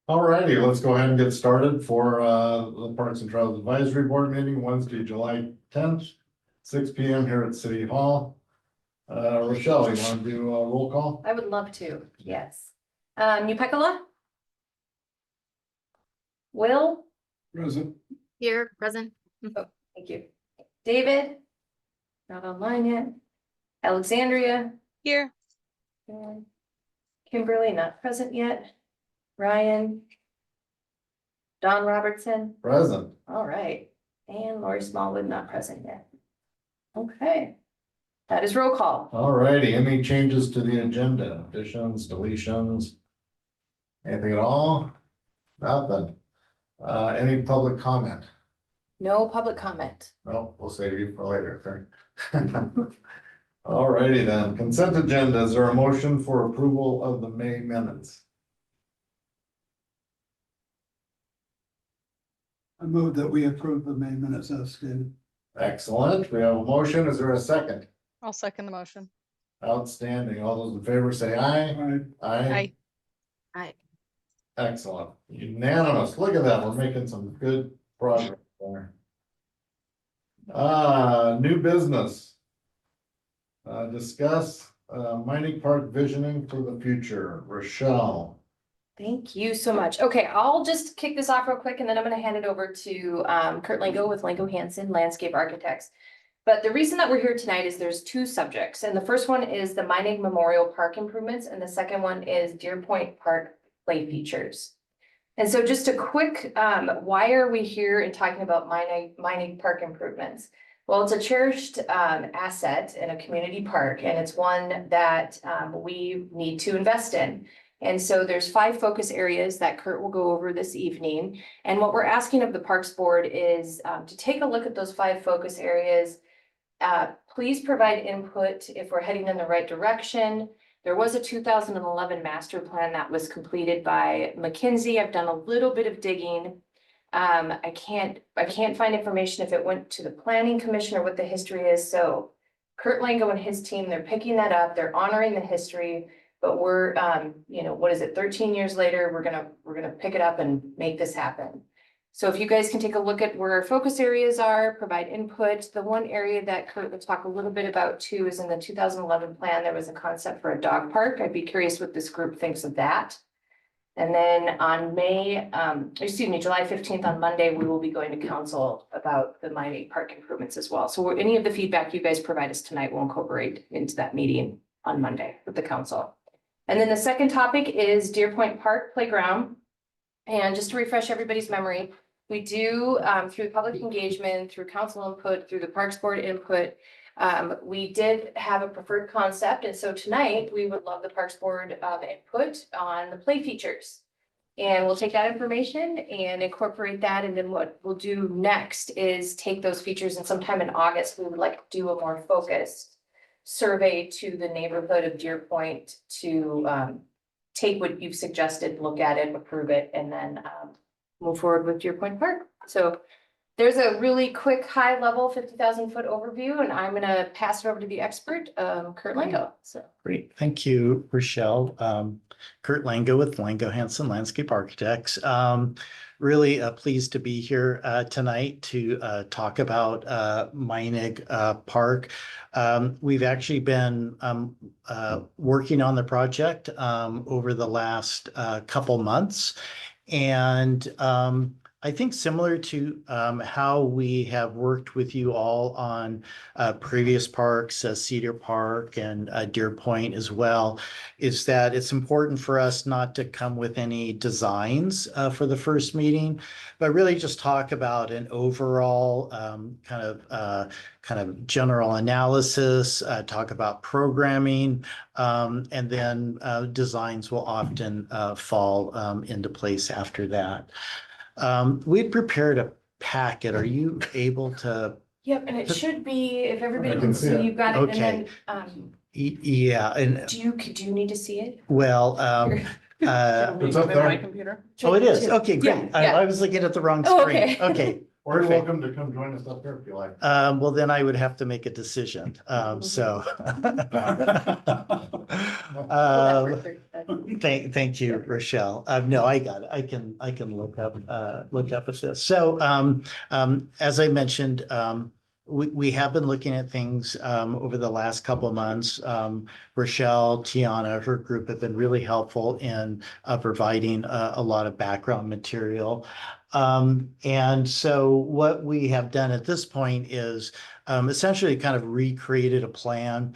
All righty, let's go ahead and get started for the Parks and Trails Advisory Board meeting, Wednesday, July 10th, 6 p.m. here at City Hall. Rochelle, you want to do a roll call? I would love to, yes. Upekala? Will? Present. Here, present. Thank you. David? Not online yet. Alexandria? Here. And Kimberly, not present yet. Ryan? Don Robertson? Present. All right. And Lori Smallwood, not present yet. Okay. That is roll call. All righty, any changes to the agenda, additions, deletions? Anything at all? Nothing. Any public comment? No public comment. No, we'll save you for later. All righty then, consent agenda, is there a motion for approval of the May minutes? I move that we approve the May minutes as stated. Excellent, we have a motion, is there a second? I'll second the motion. Outstanding, all those in favor say aye. Aye. Aye. Aye. Excellent, unanimous, look at that, we're making some good progress there. New business. Discuss, mining park visioning for the future, Rochelle. Thank you so much. Okay, I'll just kick this off real quick and then I'm gonna hand it over to Kurt Lango with Lango Hansen Landscape Architects. But the reason that we're here tonight is there's two subjects, and the first one is the Mining Memorial Park improvements, and the second one is Deer Point Park play features. And so just a quick, why are we here and talking about mining park improvements? Well, it's a cherished asset in a community park, and it's one that we need to invest in. And so there's 5 focus areas that Kurt will go over this evening. And what we're asking of the Parks Board is to take a look at those 5 focus areas. Please provide input if we're heading in the right direction. There was a 2011 master plan that was completed by McKinsey. I've done a little bit of digging. I can't find information if it went to the Planning Commission or what the history is. So Kurt Lango and his team, they're picking that up. They're honoring the history, but we're, you know, what is it? 13 years later, we're gonna pick it up and make this happen. So if you guys can take a look at where our focus areas are, provide input. The one area that Kurt will talk a little bit about too is in the 2011 plan, there was a concept for a dog park. I'd be curious what this group thinks of that. And then on July 15th on Monday, we will be going to council about the mining park improvements as well. So any of the feedback you guys provide us tonight will incorporate into that meeting on Monday with the council. And then the second topic is Deer Point Park Playground. And just to refresh everybody's memory, we do, through public engagement, through council input, through the Parks Board input, we did have a preferred concept. And so tonight we would love the Parks Board input on the play features. And we'll take that information and incorporate that. And then what we'll do next is take those features, and sometime in August, we would like to do a more focused survey to the neighborhood of Deer Point to take what you've suggested, look at it, approve it, and then move forward with Deer Point Park. So there's a really quick, high level 50,000 foot overview, and I'm gonna pass it over to the expert, Kurt Lango. So Great, thank you, Rochelle. Kurt Lango with Lango Hansen Landscape Architects. Really pleased to be here tonight to talk about Meinig Park. We've actually been working on the project over the last couple months. And I think similar to how we have worked with you all on previous parks, Cedar Park and Deer Point as well, is that it's important for us not to come with any designs for the first meeting, but really just talk about an overall kind of general analysis, talk about programming, and then designs will often fall into place after that. We'd prepared a packet. Are you able to? yep, and it should be, if everybody I can can see see, it. you've got it, Okay. and then Yeah, and do you need to see it? well, It's up there. computer. oh, it is. Okay, great. Yeah, yeah. I was looking at the wrong Oh, screen. okay. Okay. Or you're Perfect. welcome to come join us up here if you like. Well, then I would have to make a decision. So. Well, that worked. Thank you, Rochelle. No, I got it. I can look up at this. So, as I mentioned, we have been looking at things, over the last couple of months. Rochelle, Tiana, her group have been really helpful in, providing a lot of background material. And so what we have done at this point is, essentially kind of recreated a plan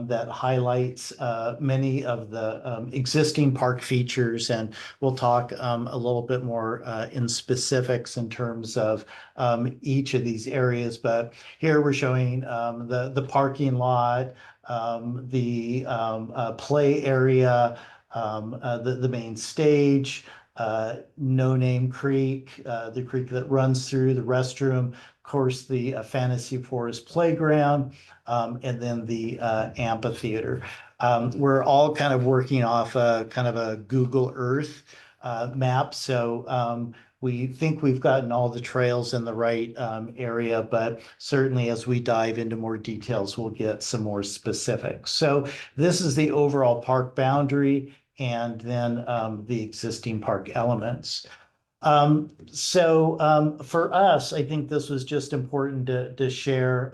that highlights many of the existing park features, and we'll talk a little bit more in specifics in terms of each of these areas. But here we're showing the parking lot, the play area, the main stage, No Name Creek, the creek that runs through the restroom, of course, the Fantasy Forest Playground, and then the amphitheater. We're all kind of working off a kind of a Google Earth map. So we think we've gotten all the trails in the right area, but certainly as we dive into more details, we'll get some more specifics. So this is the overall park boundary, and then the existing park elements. So for us, I think this was just important to share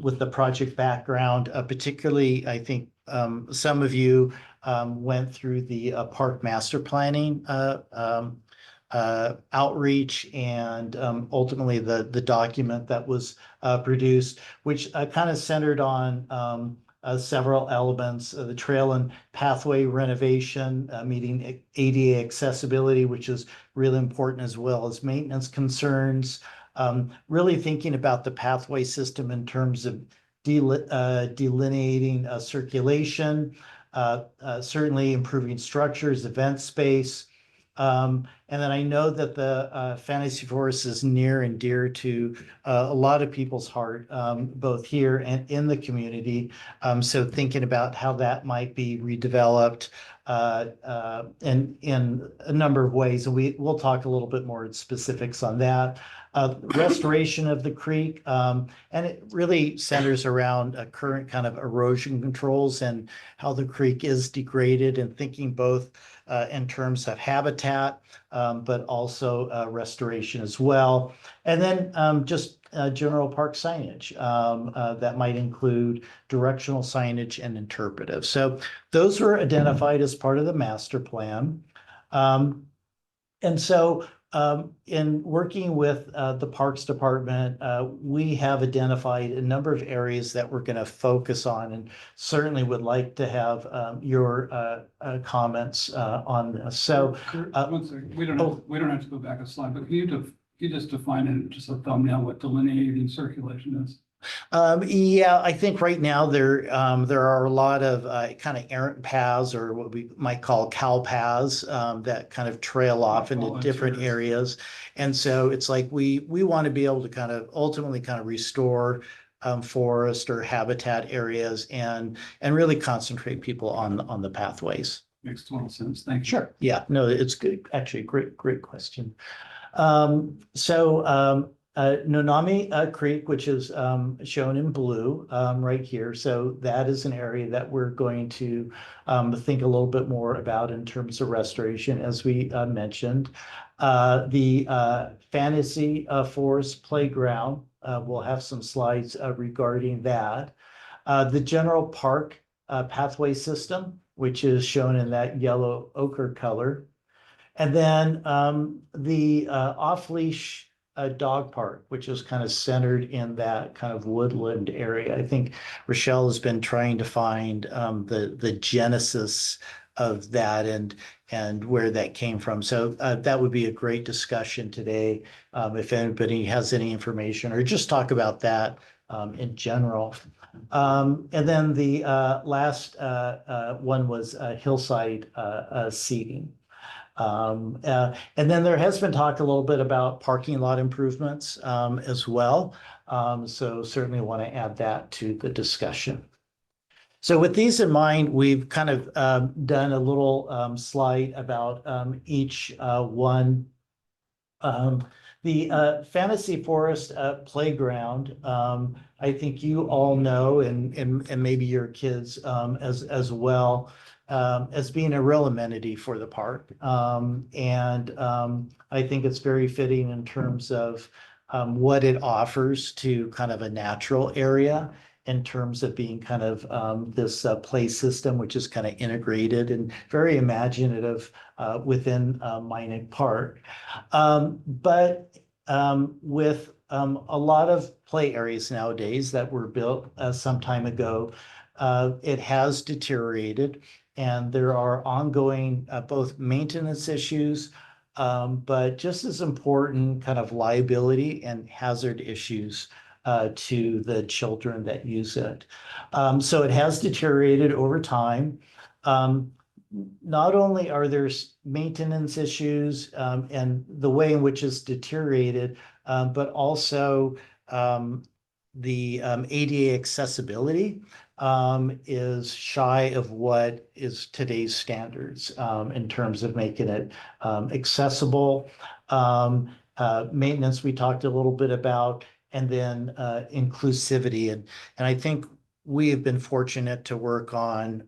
with the project background. Particularly, I think some of you went through the park master planning outreach, and ultimately the document that was produced, which kind of centered on several elements, the trail and pathway renovation, meeting ADA accessibility, which is really important, as well as maintenance concerns, really thinking about the pathway system in terms of delineating circulation, certainly improving structures, event space. And then I know that the Fantasy Forest is near and dear to a lot of people's heart, both here and in the community. So thinking about how that might be redeveloped in a number of ways. And we'll talk a little bit more specifics on that. Restoration of the creek, and it really centers around current kind of erosion controls and how the creek is degraded, and thinking both in terms of habitat, but also restoration as well. And then just general park signage that might include directional signage and interpretive. So those were identified as part of the master plan. And so in working with the Parks Department, we have identified a number of areas that we're going to focus on, and certainly would like to have your comments on this. So, Kurt, one second, we don't have to go back a slide, but can you just define it, just a thumbnail, what delineating circulation is? Yeah, I think right now there are a lot of kind of errant paths, or what we might call cow paths, that kind of trail off into different areas. And so it's like we want to be able to kind of ultimately kind of restore forest or habitat areas, and really concentrate people on the pathways. Makes total sense. Thank you. Sure. Yeah, no, it's good. Actually, great question. Nonami Creek, which is shown in blue right here. So that is an area that we're going to think a little bit more about in terms of restoration, as we mentioned. The Fantasy Forest Playground, we'll have some slides regarding that. The general park pathway system, which is shown in that yellow ochre color. And then the off-leash dog park, which is kind of centered in that kind of woodland area. I think Rochelle has been trying to find the genesis of that and where that came from. So that would be a great discussion today, if anybody has any information, or just talk about that in general. And then the last one was hillside seating. And then there has been talk a little bit about parking lot improvements as well. So certainly want to add that to the discussion. So with these in mind, we've kind of done a little slide about each one. The Fantasy Forest Playground, I think you all know, and maybe your kids as well. as being a real amenity for the park. I think it's very fitting in terms of what it offers to kind of a natural area in terms of being kind of this play system, which is kind of integrated and very imaginative within Minot Park. But with a lot of play areas nowadays that were built some time ago, it has deteriorated, and there are ongoing both maintenance issues, but just as important kind of liability and hazard issues to the children that use it. So it has deteriorated over time. Not only are there maintenance issues and the way in which it's deteriorated, but also the ADA accessibility is shy of what is today's standards in terms of making it accessible. Maintenance, we talked a little bit about, and then inclusivity. And I think we have been fortunate to work on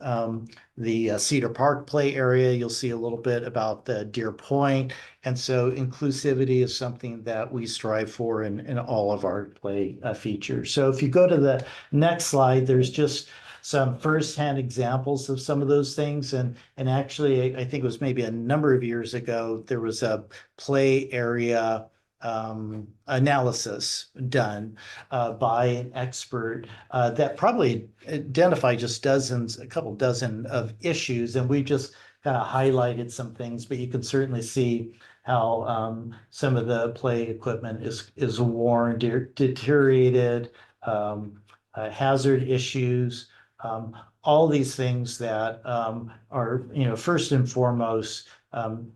the Cedar Park play area. You'll see a little bit about the Deer Point. And so inclusivity is something that we strive for in all of our play features. So if you go to the next slide, there's just some firsthand examples of some of those things. And actually, I think it was maybe a number of years ago, there was a play area analysis done by an expert that probably identified just a couple dozen of issues, and we just kind of highlighted some things, but you can certainly see how some of the play equipment is worn, deteriorated, hazard issues, all these things that are, first and foremost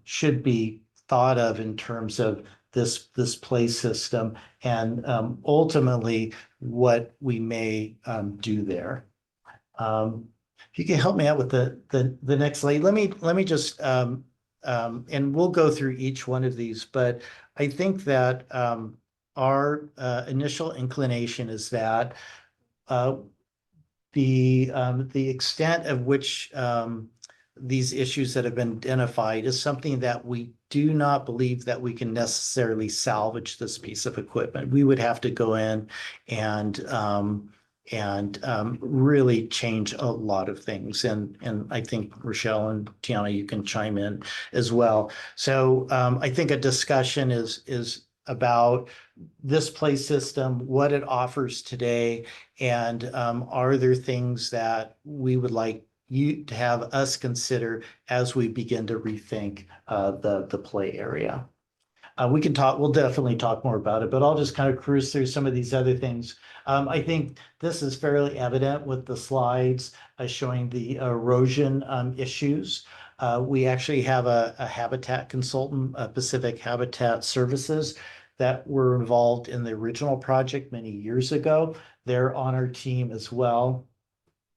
should be thought of in terms of this play system and ultimately what we may do there. If you can help me out with the next slide, let me just and we'll go through each one of these, but I think that our initial inclination is that the extent of which these issues that have been identified is something that we do not believe that we can necessarily salvage this piece of equipment. We would have to go in and really change a lot of things. And I think Rochelle and Tiana, you can chime in as well. So I think a discussion is about this play system, what it offers today, and are there things that we would like you to have us consider as we begin to rethink the play area. We'll definitely talk more about it, but I'll just kind of cruise through some of these other things. I think this is fairly evident with the slides showing the erosion issues. We actually have a habitat consultant, Pacific Habitat Services, that were involved in the original project many years ago. They're on our team as well.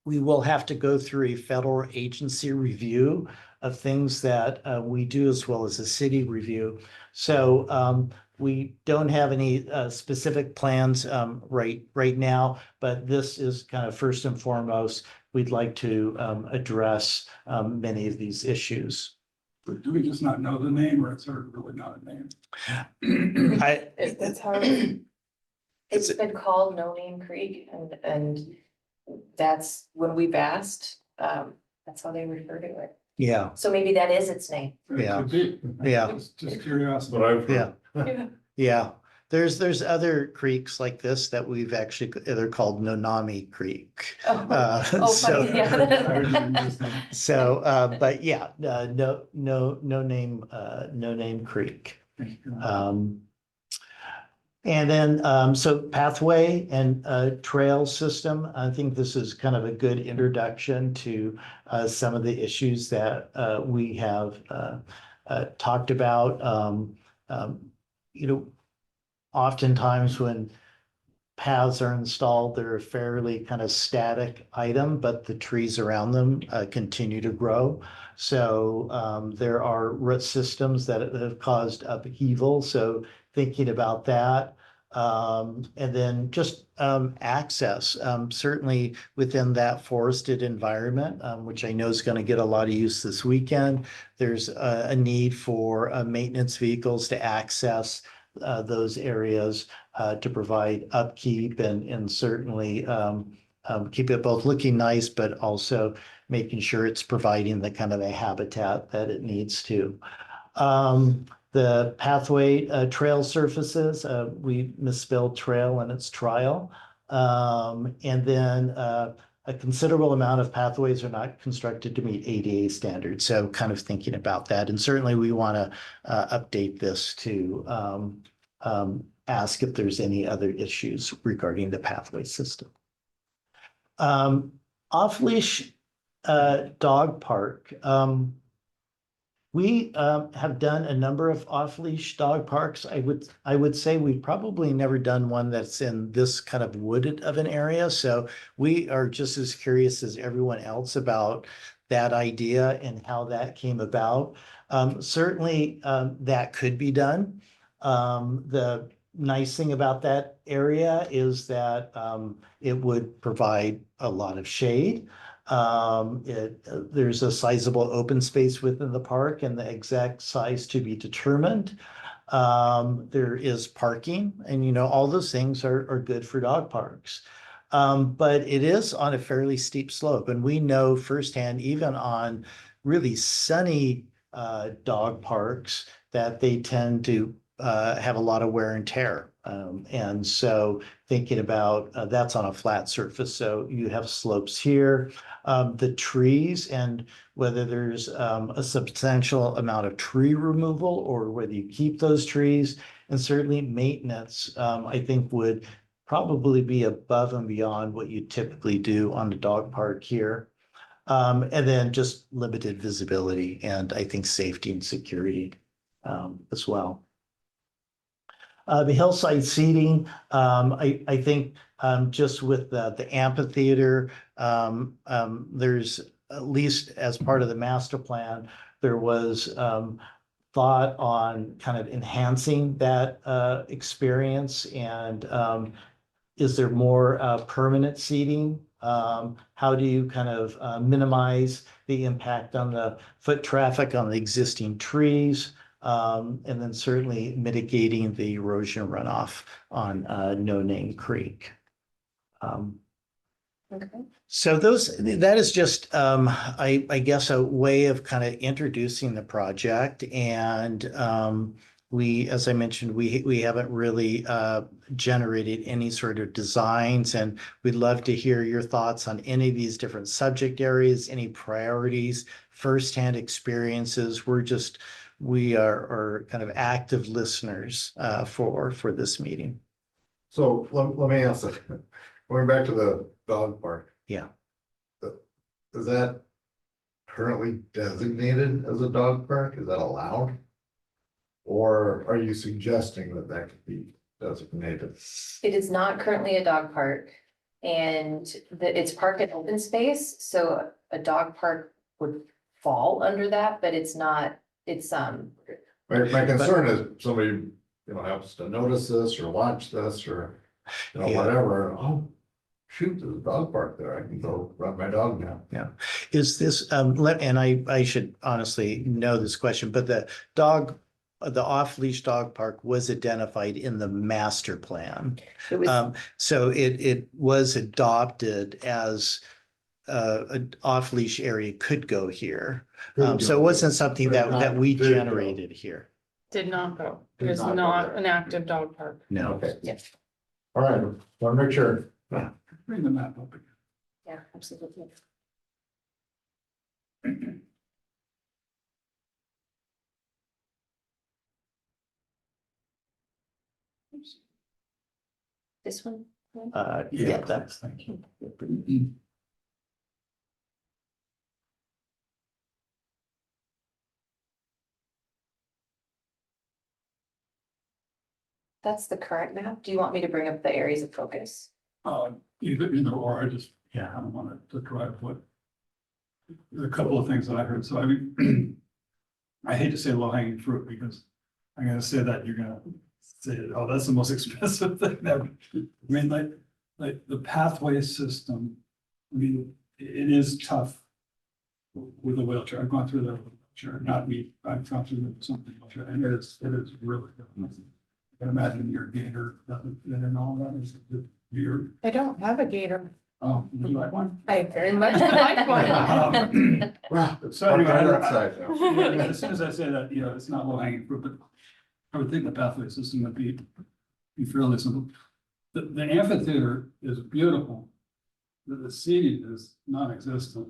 We will have to go through a federal agency review of things that we do, as well as a city review. So we don't have any specific plans right now, but this is kind of first and foremost, we'd like to address many of these issues. But do we just not know the name, or it's sort of really not a name? It's hard. It's been called No Name Creek, and that's when we've asked, that's how they refer to it. Yeah, So maybe that is its name. It Yeah. could be. Yeah. Just curiosity. But I've yeah, Yeah. yeah. There's other creeks like this that we've actually, they're called Nonami Creek. Oh, So- funny, yeah. So, but yeah, no name Creek. And then, so pathway and trail system, I think this is kind of a good introduction to some of the issues that we have talked about. Oftentimes when paths are installed, they're a fairly kind of static item, but the trees around them continue to grow. So there are root systems that have caused upheaval. So thinking about that, And then just access, certainly within that forested environment, which I know is going to get a lot of use this weekend. There's a need for maintenance vehicles to access those areas to provide upkeep and certainly keep it both looking nice, but also making sure it's providing the kind of a habitat that it needs to. The pathway trail surfaces, we misspelled trail and it's trial. And then a considerable amount of pathways are not constructed to meet ADA standards. So kind of thinking about that. And certainly we want to update this to ask if there's any other issues regarding the pathway system. Off-leash dog park. We have done a number of off-leash dog parks. I would say we've probably never done one that's in this kind of wooded of an area. So we are just as curious as everyone else about that idea and how that came about. Certainly that could be done. The nice thing about that area is that it would provide a lot of shade. There's a sizable open space within the park and the exact size to be determined. There is parking and, all those things are good for dog parks. But it is on a fairly steep slope. And we know firsthand, even on really sunny dog parks, that they tend to have a lot of wear and tear. And so thinking about that's on a flat surface. So you have slopes here. The trees and whether there's a substantial amount of tree removal or whether you keep those trees, and certainly maintenance, I think would probably be above and beyond what you typically do on the dog park here. And then just limited visibility and I think safety and security as well. The hillside seating, I think just with the amphitheater, there's at least as part of the master plan, there was thought on kind of enhancing that experience and is there more permanent seating? How do you kind of minimize the impact on the foot traffic on the existing trees? And then certainly mitigating the erosion runoff on No Name Creek. Okay. So that is just, I guess, a way of kind of introducing the project. And as I mentioned, we haven't really generated any sort of designs, and we'd love to hear your thoughts on any of these different subject areas, any priorities, firsthand experiences. We are kind of active listeners for this meeting. So let me ask it, going back to the dog park. Yeah. Is that currently designated as a dog park? Is that allowed? Or are you suggesting that that could be designated? It is not currently a dog park and it's park and open space, so a dog park would fall under that, but it's not, it's My concern is somebody, happens to notice this or watch this or, Yeah. whatever. Oh, shoot, there's a dog park there. I can go run my dog now. Is this, and I should honestly know this question, but the off-leash dog park was identified in the master plan. it was, So it was adopted as an off-leash area could go here. So it wasn't something that we generated here. Did not go. It Did is not go not there. an active dog park. No. Okay, yes, all right, want to make sure. Bring the map up again. yeah, absolutely. This one? Yeah, that's. Thank you. That's the current map. Do you want me to bring up the areas of focus? Either or, I just Yeah. kind of wanted to drive what. A couple of things that I heard, so I mean, I hate to say low hanging fruit because I'm gonna say that you're gonna say, oh, that's the most expensive thing ever. I mean, like the pathway system, I mean, it is tough with a wheelchair. I've gone through the wheelchair, not me, I've gone through something, wheelchair, and it is really good. I can imagine your gator, and all that is, your, I don't have a gator. oh, would you like one? I very much like one. Wow. So anyway, Park right I- outside now. Yeah, as soon as I say that, you know, it's not low hanging fruit, but I would think the pathway system would be fairly simple. The amphitheater is beautiful. The seating is non-existent.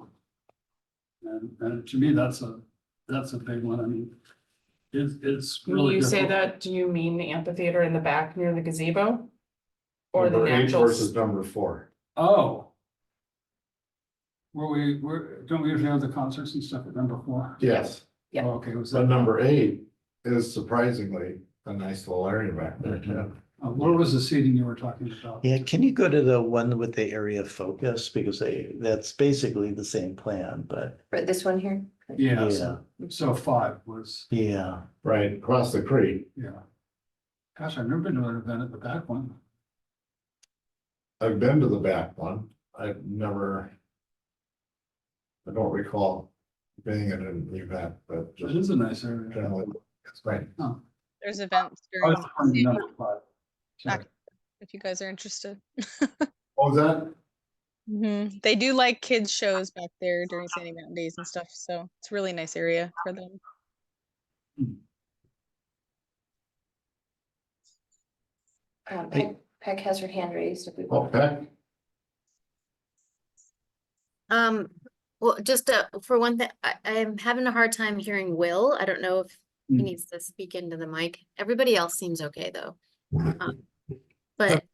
And to me, that's a big one. I mean, it's When really you say difficult. that, do you mean the amphitheater in the back near the gazebo? Or the Number 8 natural? versus number 4. Oh. Don't we usually have the concerts and stuff at number 4? Yes, Yeah. Oh, okay, was but that, number 8 is surprisingly a nice little area back there too. where was the seating you were talking about? Yeah, can you go to the one with the area of focus? Because that's basically the same plan, but For this one here? Yeah, yeah, so 5 was, yeah. Right across the creek. yeah. Gosh, I've never been to an event at the back one. I've been to the back one. I don't recall being at an event, but It just is a nice area. generally, it's great. There's events I during, was on to number 5. Sorry. if you guys are interested. What was that? They do like kids shows back there during Sandy Mountain Days and stuff, so it's a really nice area for them. Peck has her hand raised. If we Oh, want. Peck? Well, just for one thing, I'm having a hard time hearing Will. I don't know if he Mm. needs to speak into the mic. Everybody else seems okay though. But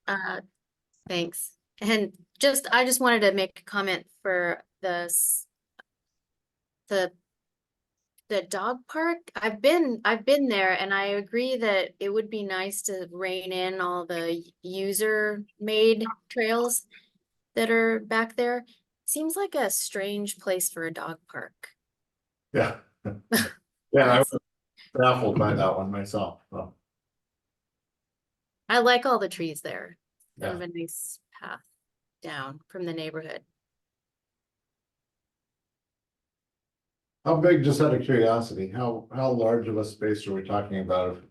thanks. And I just wanted to make a comment for the dog park. I've been there and I agree that it would be nice to rein in all the user made trails that are back there. Seems like a strange place for a dog park. Yeah. Yeah, I was baffled by that one myself, so. I like all the trees there. Yeah. Kind of a nice path down from the neighborhood. How big, just out of curiosity, how large of a space are we talking about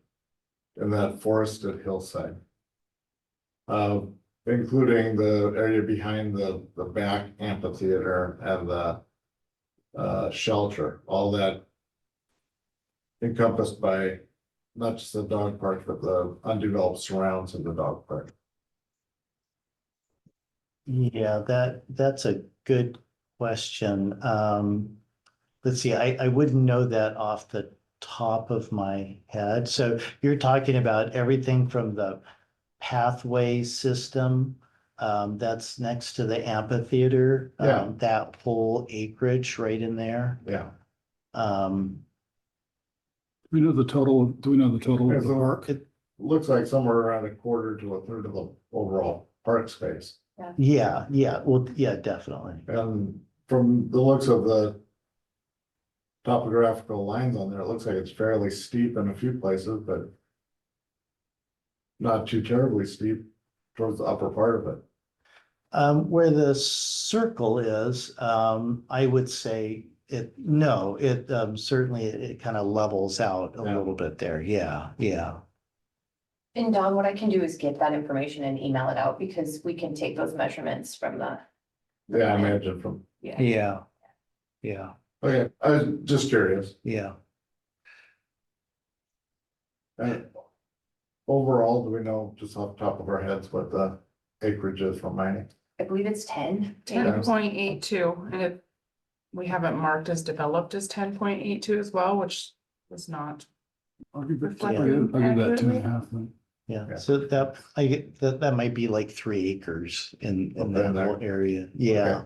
in that forested hillside? Including the area behind the back amphitheater and the shelter, all that encompassed by not just the dog park, but the undeveloped surrounds of the dog park. Yeah, that's a good question. Let's see, I wouldn't know that off the top of my head. So you're talking about everything from the pathway system that's next to the amphitheater, Yeah. that whole acreage right in there. Yeah. Um, Do we know the total of the park? it, Looks like somewhere around a quarter to a third of the overall park space. yeah, well, yeah, definitely. And from the looks of the topographical lines on there, it looks like it's fairly steep in a few places, but not too terribly steep towards the upper part of it. Where the circle is, I would say certainly it kind of levels out a Yeah. little bit there. Yeah. And Don, what I can do is get that information and email it out because we can take those measurements from the. Yeah, I imagine from, Yeah. Yeah. okay, I was just curious. And overall, do we know just off the top of our heads what the acreage is for mining? I believe it's 10. 10.82, and we have it marked as developed as 10.82 as well, which was not. I'll give that Reflected 2.5 then. Yeah, Yeah. so that might be like 3 acres in Okay, that there. whole area. Yeah.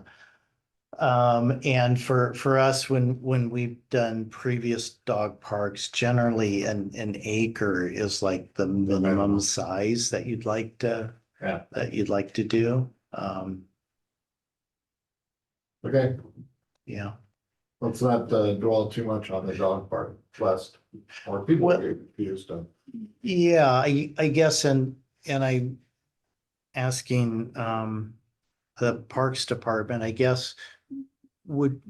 And for us, when we've done previous dog parks, generally an acre is like the minimum size that you'd like to do. Okay, Yeah. let's not dwell too much on the dog park, lest more people Well- get confused. Yeah, I guess, and I asking, the Parks Department, I guess,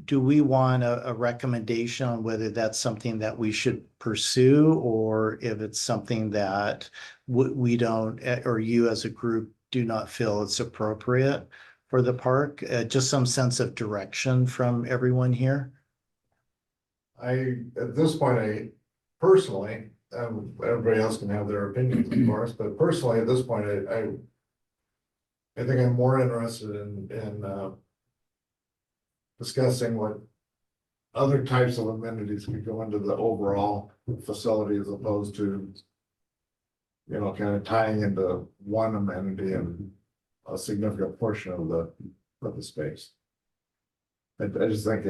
do we want a recommendation on whether that's something that we should pursue, or if it's something that we don't, or you as a group do not feel it's appropriate for the park? Just some sense of direction from everyone here. At this point, I personally, everybody else can have their opinions, of course, but personally, at this point, I think I'm more interested in discussing what other types of amenities could go into the overall facility as opposed to, you know, kind of tying into one amenity and a significant portion of the space. I just think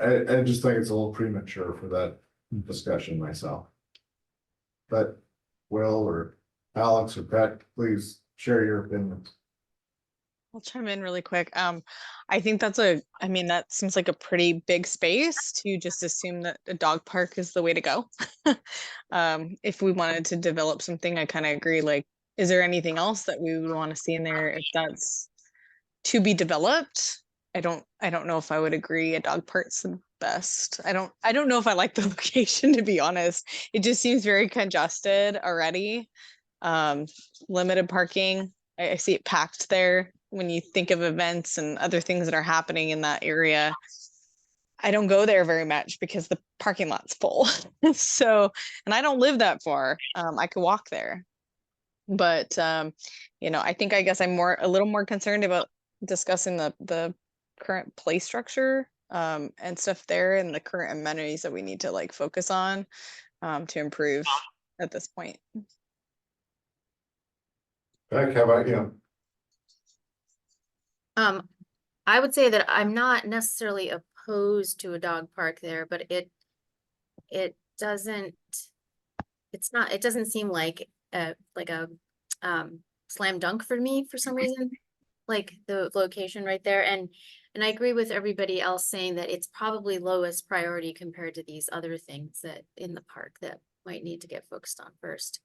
I just think it's a little premature for that discussion myself. But Will or Alex or Pat, please share your opinions. I'll chime in really quick. I think I mean, that seems like a pretty big space to just assume that a dog park is the way to go. If we wanted to develop something, I kind of agree. Like, is there anything else that we would want to see in there if that's to be developed? I don't know if I would agree a dog park's the best. I don't know if I like the location, to be honest. It just seems very congested already. Limited parking. I see it packed there. When you think of events and other things that are happening in that area, I don't go there very much because the parking lot's full. So, and I don't live that far. I could walk there. But you know, I guess I'm a little more concerned about discussing the current play structure and stuff there, and the current amenities that we need to like focus on to improve at this point. Beck, how about you? I would say that I'm not necessarily opposed to a dog park there, but it doesn't seem like a slam dunk for me for some reason, like the location right there. And I agree with everybody else saying that it's probably lowest priority compared to these other things that in the park that might need to get focused on first.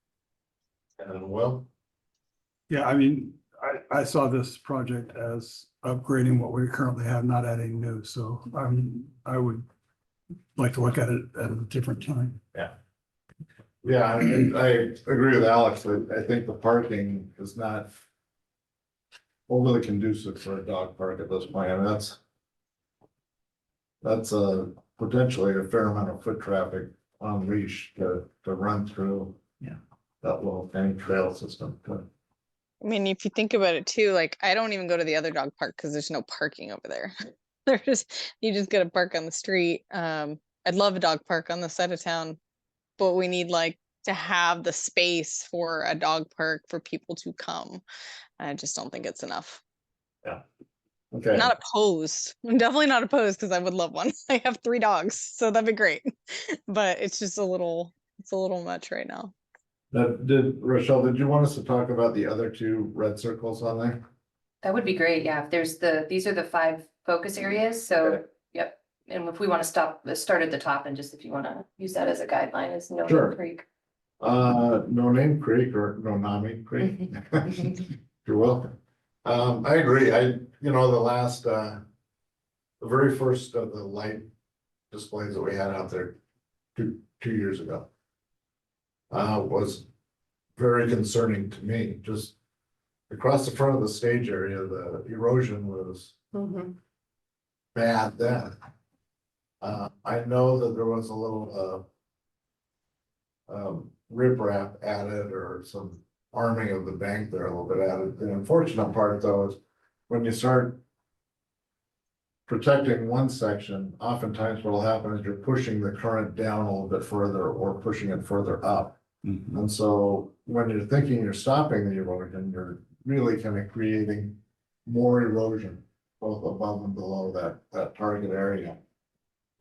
And Will? Yeah, I mean, I saw this project as upgrading what we currently have, not adding new, so I would like to look at it at a different time. Yeah, I agree with Alex. I think the parking is not overly conducive for a dog park at this point. I mean, that's potentially a fair amount of foot traffic on leash to run through. Yeah. That little tiny trail system. I mean, if you think about it too, like I don't even go to the other dog park because there's no parking over there. You just gotta park on the street. I'd love a dog park on the side of town, but we need like to have the space for a dog park for people to come. I just don't think it's enough. Okay, Not opposed. I'm definitely not opposed because I would love one. I have 3 dogs, so that'd be great. But it's just it's a little much right now. Rochelle, did you want us to talk about the other 2 red circles on there? That would be great, yeah, if there's these are the 5 focus areas, so, Okay. yep. And if we want to start at the top and just if you want to use that as a guideline, as No Sure. Name Creek. No Name Creek or No Nami Creek, if you will. I agree. The last, the very first of the light displays that we had out there 2 years ago was very concerning to me. Just across the front of the stage area, the erosion was bad then. I know that there was a little riprap added or some arming of the bank there a little bit added. The unfortunate part though is when you start protecting one section, oftentimes what'll happen is you're pushing the current down a little bit further or pushing it further up. And so when you're thinking you're stopping the erosion, you're really kind of creating more erosion both above and below that target area.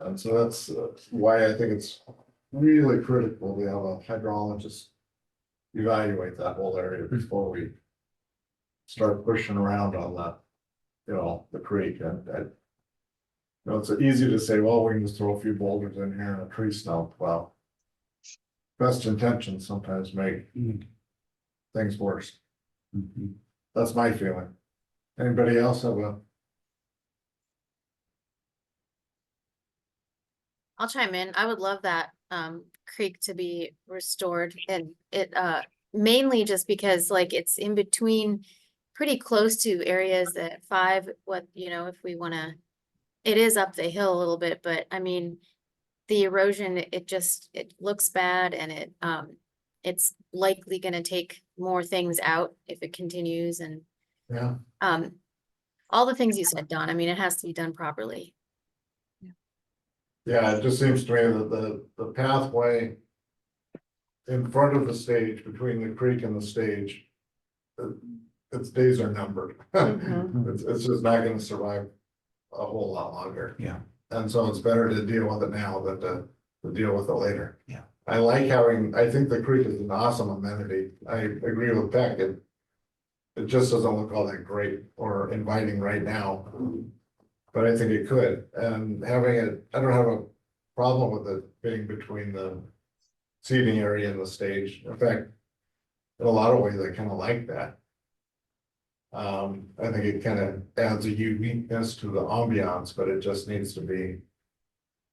And so that's why I think it's really critical to have a hydrologist evaluate that whole area before we start pushing around on the creek. And You know, it's easy to say, well, we can just throw a few boulders in here and a tree stump. Well, best intentions sometimes make Mm. things worse. That's my feeling. Anybody else have a? I'll chime in. I would love that creek to be restored, and it mainly just because like it's in between, pretty close to areas that if we wanna, it is up the hill a little bit, but I mean, the erosion, it looks bad, and it's likely gonna take more things out if it continues, and Yeah, all the things you said, Don. I mean, it has to be done properly. yeah, it just seems to me that the pathway in front of the stage, between the creek and the stage, its days are numbered. It's just not gonna survive a whole lot longer. Yeah. And so it's better to deal with it now than to deal with it later. Yeah. I think the creek is an awesome amenity. I agree with Peck. It just doesn't look all that great or inviting right now. But I think it could, and having it, I don't have a problem with it being between the seating area and the stage. In fact, in a lot of ways, I kind of like that. I think it kind of adds a uniqueness to the ambiance, but it just needs to be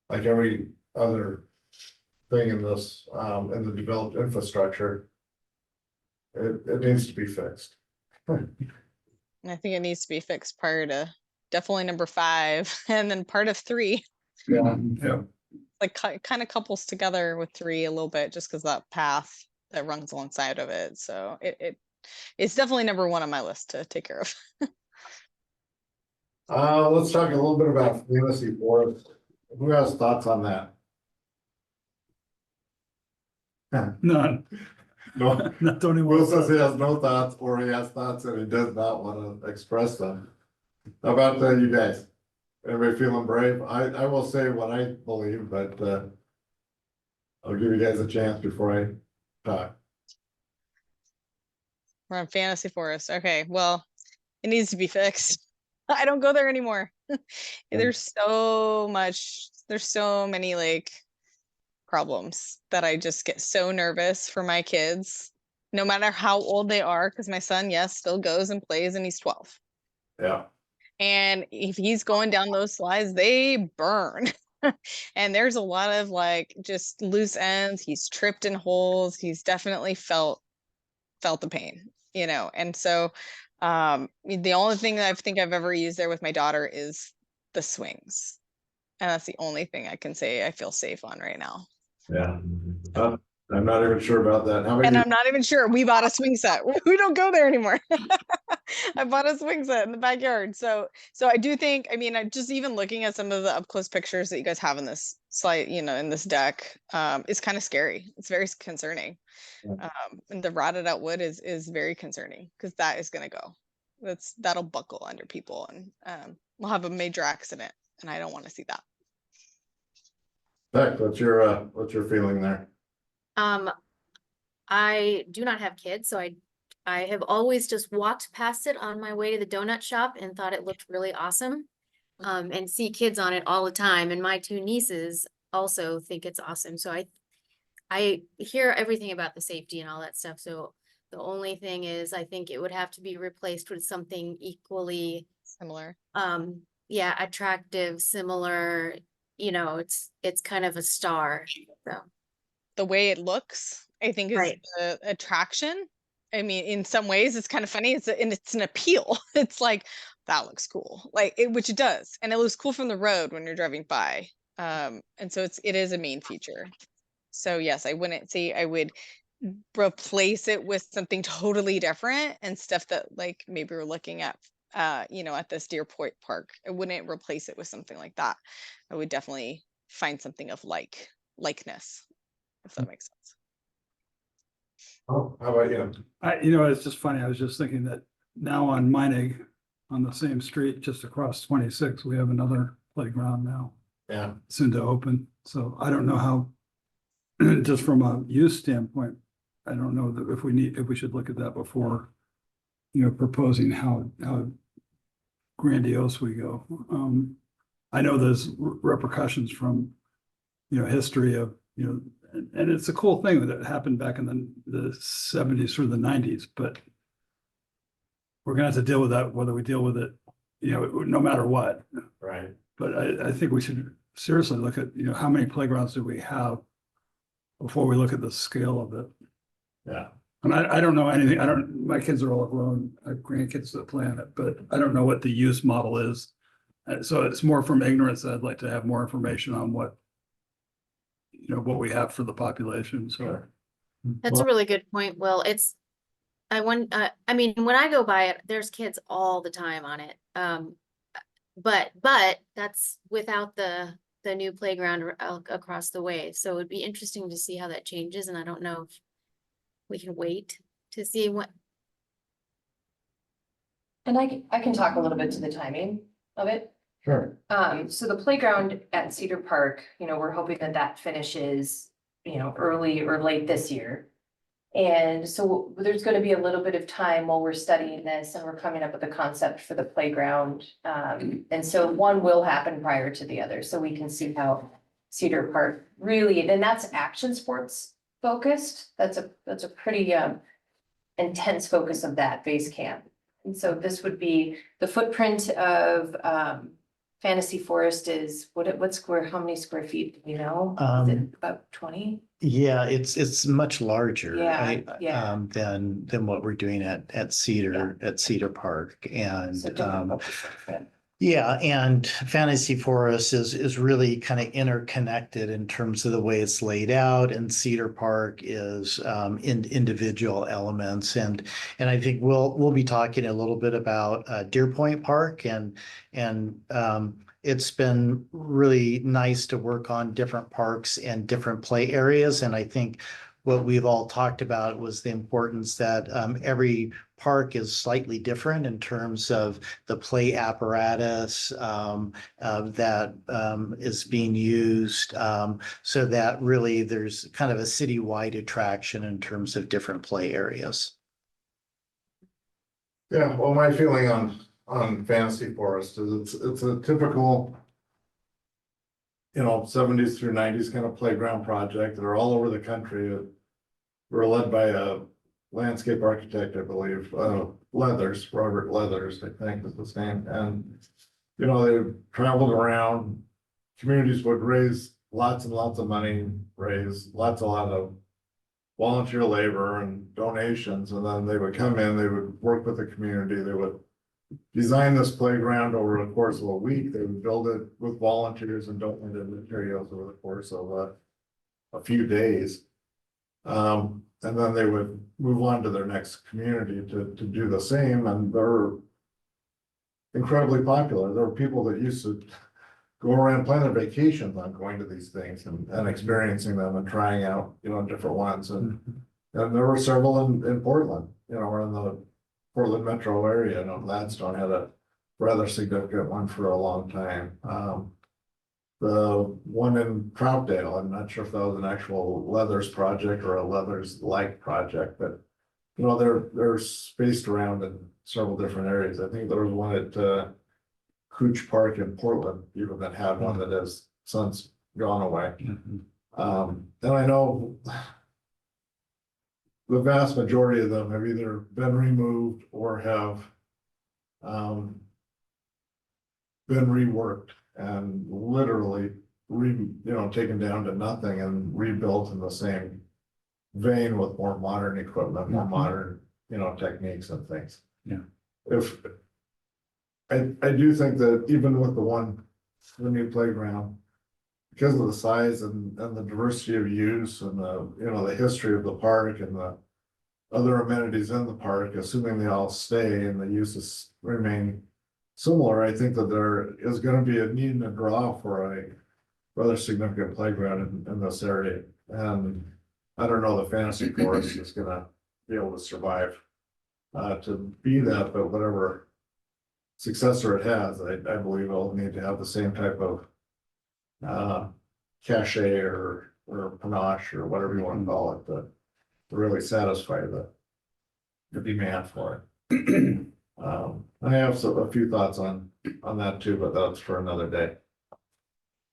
like every other thing in this, in the developed infrastructure. It needs to be fixed. And I think it needs to be fixed prior to definitely number 5 and then part of 3. Yeah. Yeah. Like kind of couples together with 3 a little bit just because that path that runs alongside of it. So it's definitely number 1 on my list to take care of. Let's talk a little bit about Fantasy Forest. Who has thoughts on that? None. No, Not Tony Will says Wilson. he has no thoughts, or he has thoughts and he does not want to express them. How about you guys? Everybody feeling brave? I will say what I believe, but I'll give you guys a chance before I talk. We're on Fantasy Forest. Okay, well, it needs to be fixed. I don't go there anymore. There's so many like problems that I just get so nervous for my kids, no matter how old they are, because my son, yes, still goes and plays and he's 12. Yeah, And if he's going down those slides, they burn. And there's a lot of like just loose ends. He's tripped in holes. He's definitely felt the pain, and so the only thing that I think I've ever used there with my daughter is the swings, and that's the only thing I can say I feel safe on right now. yeah. I'm not even sure about that. How And many? I'm not even sure. We bought a swing set. We don't go there anymore. I bought a swing set in the backyard. So I do think, I mean, I just even looking at some of the up close pictures that you guys have in this slide, in this deck, it's kind of scary. It's very concerning. Yeah. And the rotted out wood is very concerning because that is going to go. That'll buckle under people, and we'll have a major accident, and I don't want to see that. Beck, what's your feeling there? I do not have kids, so I have always just walked past it on my way to the donut shop and thought it looked really awesome. And see kids on it all the time, and my 2 nieces also think it's awesome. So I hear everything about the safety and all that stuff. So the only thing is, I think it would have to be replaced with something equally Similar. attractive, similar, it's kind of a star. So The way it looks, I think, is Right. the attraction. I mean, in some ways, it's kind of funny. It's an appeal. It's like, that looks cool, which it does, and it looks cool from the road when you're driving by. And so it is a main feature. So yes, I wouldn't say I would replace it with something totally different and stuff that like maybe we're looking at, at this Deer Point Park. I wouldn't replace it with something like that. I would definitely find something of likeness, if that makes sense. Oh, how about you? It's just funny. I was just thinking that now on Meinig, on the same street, just across 26, we have another playground now, Yeah, soon to open. So I don't know how, just from a use standpoint, I don't know that if we should look at that before, proposing how grandiose we go. I know there's repercussions from, history of, and it's a cool thing that happened back in the 70s or the 90s, but we're gonna have to deal with that, whether we deal with it, no matter what. Right. But I think we should seriously look at, how many playgrounds do we have before we look at the scale of it. Yeah. And I don't know anything, my kids are all grown, I have grandkids that play on it, but I don't know what the use model is. So it's more from ignorance that I'd like to have more information on what we have for the population, so. That's a really good point, Will. I mean, when I go by it, there's kids all the time on it. But that's without the new playground across the way. So it'd be interesting to see how that changes, and I don't know if we can wait to see what. And I can talk a little bit to the timing of it. Sure. So the playground at Cedar Park, we're hoping that finishes, early or late this year. And so there's gonna be a little bit of time while we're studying this and we're coming up with a concept for the playground. And so one will happen prior to the other, so we can see how Cedar Park really, and that's action sports focused. That's a pretty intense focus of that base camp. And so this would be the footprint of Fantasy Forest is how many square feet, do you know? Is it about 20? Yeah, it's much larger, Yeah, right? yeah. Than what we're doing at Cedar Park. And So different focus footprint. yeah, and Fantasy Forest is really kind of interconnected in terms of the way it's laid out, and Cedar Park is in individual elements. And I think we'll be talking a little bit about Deer Point Park, and it's been really nice to work on different parks and different play areas. And I think what we've all talked about was the importance that every park is slightly different in terms of the play apparatus that is being used, so that really there's kind of a citywide attraction in terms of different play areas. Yeah, well, my feeling on Fantasy Forest is it's a typical, 70s through 90s kind of playground project that are all over the country. We're led by a landscape architect, I believe, Robert Leathers, I think is his name. And, they traveled around, communities would raise lots and lots of money, raise a lot of volunteer labor and donations. And then they would come in, they would work with the community, they would design this playground over the course of a week. They would build it with volunteers and donated materials over the course of a few days. And then they would move on to their next community to do the same, and they're incredibly popular. There were people that used to go around planning vacations on going to these things and experiencing them and trying out, different ones. And there were several in Portland, or in the Portland metro area. Gladstone had a rather significant one for a long time. The one in Troutdale, I'm not sure if that was an actual Leathers project or a Leathers-like project, but they're spaced around in several different areas. I think there was one at Cooch Park in Portland, even that had one that has since gone away. And I know the vast majority of them have either been removed or have been reworked and literally taken down to nothing and rebuilt in the same vein with more modern equipment, more modern, techniques and things. Yeah. I do think that even with the new playground, because of the size and the diversity of use and the history of the park and the other amenities in the park, assuming they all stay and the uses remain similar, I think that there is gonna be a need and a draw for a rather significant playground in this area. And I don't know the Fantasy Forest is gonna be able to survive to be that, but whatever successor it has, I believe it'll need to have the same type of cachet or panache or whatever you want to call it to really satisfy the demand for it. I have a few thoughts on that too, but that's for another day.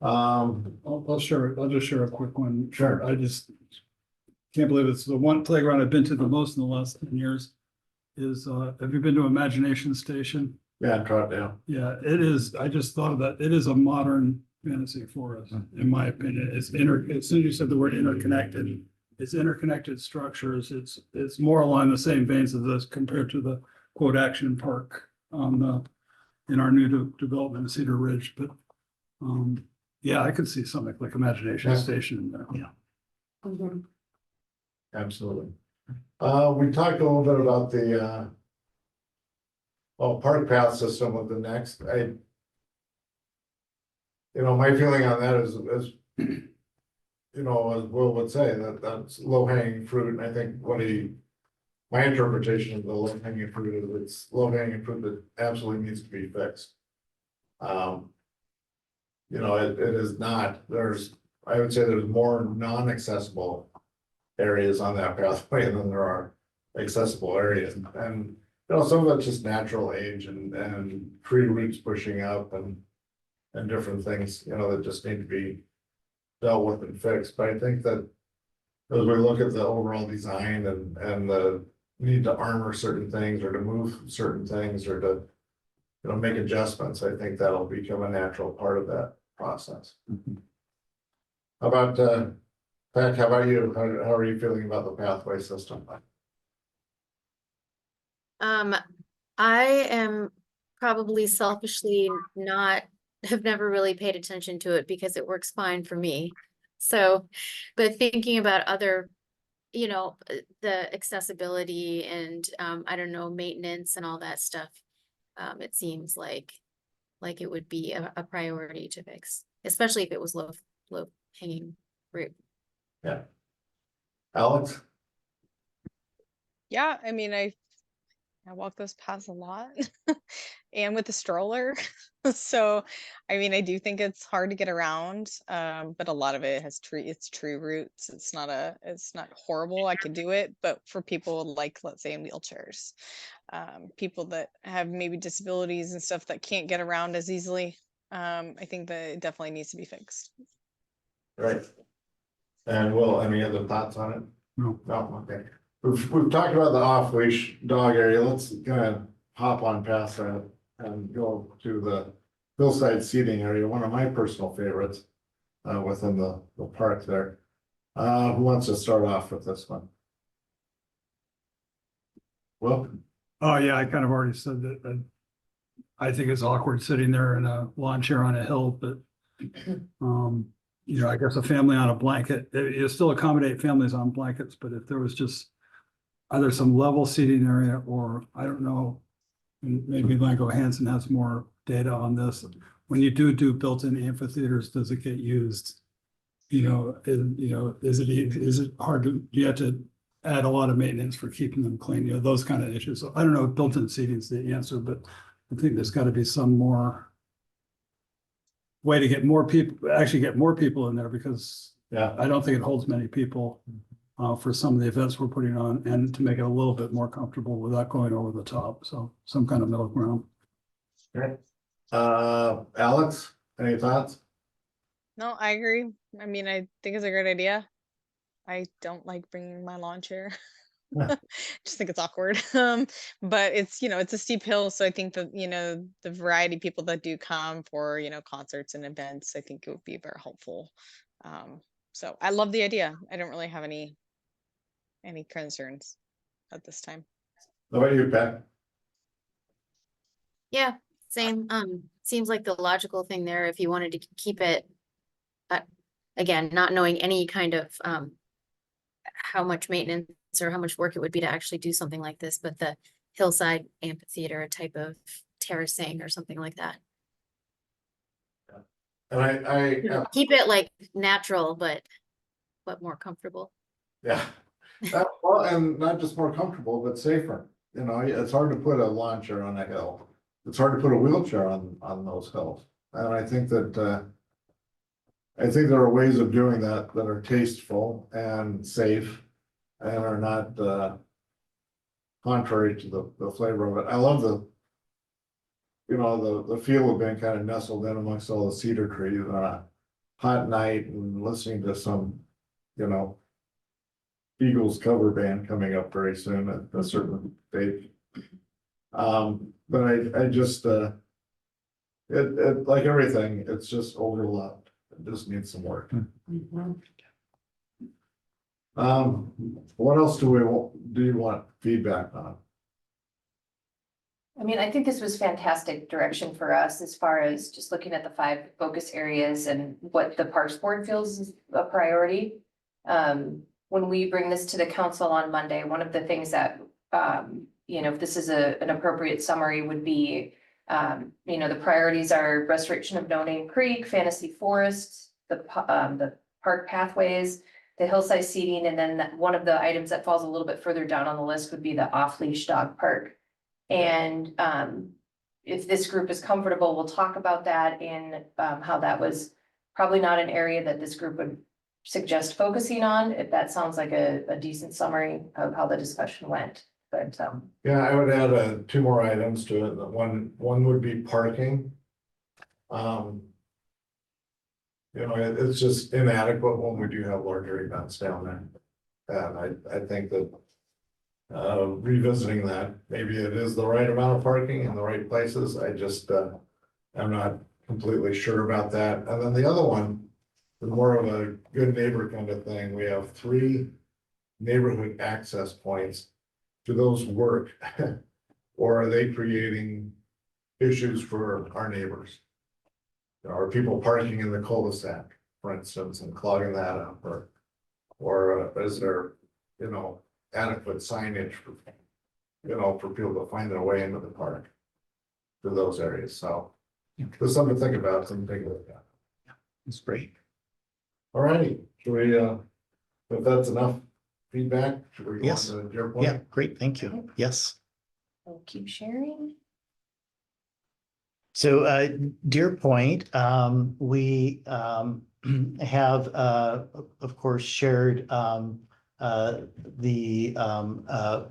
I'll just share a quick one. Sure. I just can't believe it's the one playground I've been to the most in the last 10 years. Is, have you been to Imagination Station? yeah, Troutdale. Yeah, it is. I just thought of that. It is a modern fantasy forest, in my opinion. As soon as you said the word interconnected, it's interconnected structures. It's more along the same veins of this compared to the quote action park on in our new development in Cedar Ridge, but yeah, I could see something like Imagination Yeah. Station in there. Mhm. Absolutely. We talked a little bit about the park path system with the next, my feeling on that is, as Will would say, that's low hanging fruit, and I think my interpretation of the low hanging fruit is it's low hanging fruit that absolutely needs to be fixed. It is not, I would say there's more non-accessible areas on that pathway than there are accessible areas. And, some of it's just natural age and tree roots pushing up and different things, that just need to be dealt with and fixed. But I think that as we look at the overall design and the need to armor certain things or to move certain things or to, make adjustments, I think that'll become a natural part of that process. How about, Pat, how about you? How are you feeling about the pathway system? I am probably selfishly have never really paid attention to it because it works fine for me. So, but thinking about other, the accessibility and, I don't know, maintenance and all that stuff. It seems like it would be a priority to fix, especially if it was low hanging fruit. Yeah. Alex? Yeah, I mean, I walk those paths a lot and with the stroller. So, I mean, I do think it's hard to get around, but a lot of it has it's tree roots. It's not horrible. I could do it, but for people like, let's say in wheelchairs, people that have maybe disabilities and stuff that can't get around as easily, I think that it definitely needs to be fixed. Right. And Will, any other thoughts on it? No. No, okay. We've talked about the off-leash dog area. Let's kind of hop on past that and go to the hillside seating area, one of my personal favorites within the park there. Who wants to start off with this one? Well, Oh, yeah, I kind of already said that. I think it's awkward sitting there in a lawn chair on a hill, but I guess a family on a blanket, you still accommodate families on blankets, but if there was just either some level seating area or I don't know, maybe Lango Hansen has more data on this. When you do built-in amphitheaters, does it get used? Is it hard do you have to add a lot of maintenance for keeping them clean? Those kind of issues. So I don't know if built-in seating is the answer, but I think there's got to be some more way to get more people in there because yeah, I don't think it holds many people for some of the events we're putting on and to make it a little bit more comfortable without going over the top. So some kind of middle ground. okay. Alex, any thoughts? No, I agree. I mean, I think it's a great idea. I don't like bringing my lawn chair. Just think it's awkward. But it's, it's a steep hill. So I think that, the variety of people that do come for, concerts and events, I think it would be very helpful. So I love the idea. I don't really have any concerns at this time. How about you, Pat? Yeah, same. Seems like the logical thing there if you wanted to keep it. Again, not knowing any kind of how much maintenance or how much work it would be to actually do something like this, but the hillside amphitheater, a type of terracing or something like that. And I Keep it like natural, but more comfortable. yeah. Well, and not just more comfortable, but safer. It's hard to put a lawn chair on a hill. It's hard to put a wheelchair on those hills. And I think that there are ways of doing that are tasteful and safe and are not contrary to the flavor of it. I love the feel of being kind of nestled in amongst all the cedar trees. hot night and listening to some, you know, Eagles cover band coming up very soon at a certain date. But I just, it, like everything, it's just overloved. It just needs some work. What else do you want feedback on? I mean, I think this was fantastic direction for us as far as just looking at the 5 focus areas and what the Parks Board feels is a priority. When we bring this to the council on Monday, one of the things that, you know, if this is an appropriate summary would be, you know, the priorities are restoration of No Name Creek, Fantasy Forest, the park pathways, the hillside seating, and then one of the items that falls a little bit further down on the list would be the off-leash dog park. And if this group is comfortable, we'll talk about that and how that was probably not an area that this group would suggest focusing on, if that sounds like a decent summary of how the discussion went. But Yeah, I would add 2 more items to it. One would be parking. You know, it's just inadequate when we do have larger events down there. And I think that revisiting that, maybe it is the right amount of parking in the right places. I just, I'm not completely sure about that. And then the other one, is more of a good neighbor kind of thing. We have 3 neighborhood access points. Do those work? Or are they creating issues for our neighbors? Are people parking in the cul-de-sac, for instance, and clogging that up, or is there, you know, adequate signage for, you know, for people to find their way into the park to those areas? So there's something to think about, something to think about. That's great. All righty, should we, if that's enough feedback, should we go on Yes. to your point? Yeah, great. Thank you. Yes. we'll keep sharing. So, Deer Point, we have, of course, shared the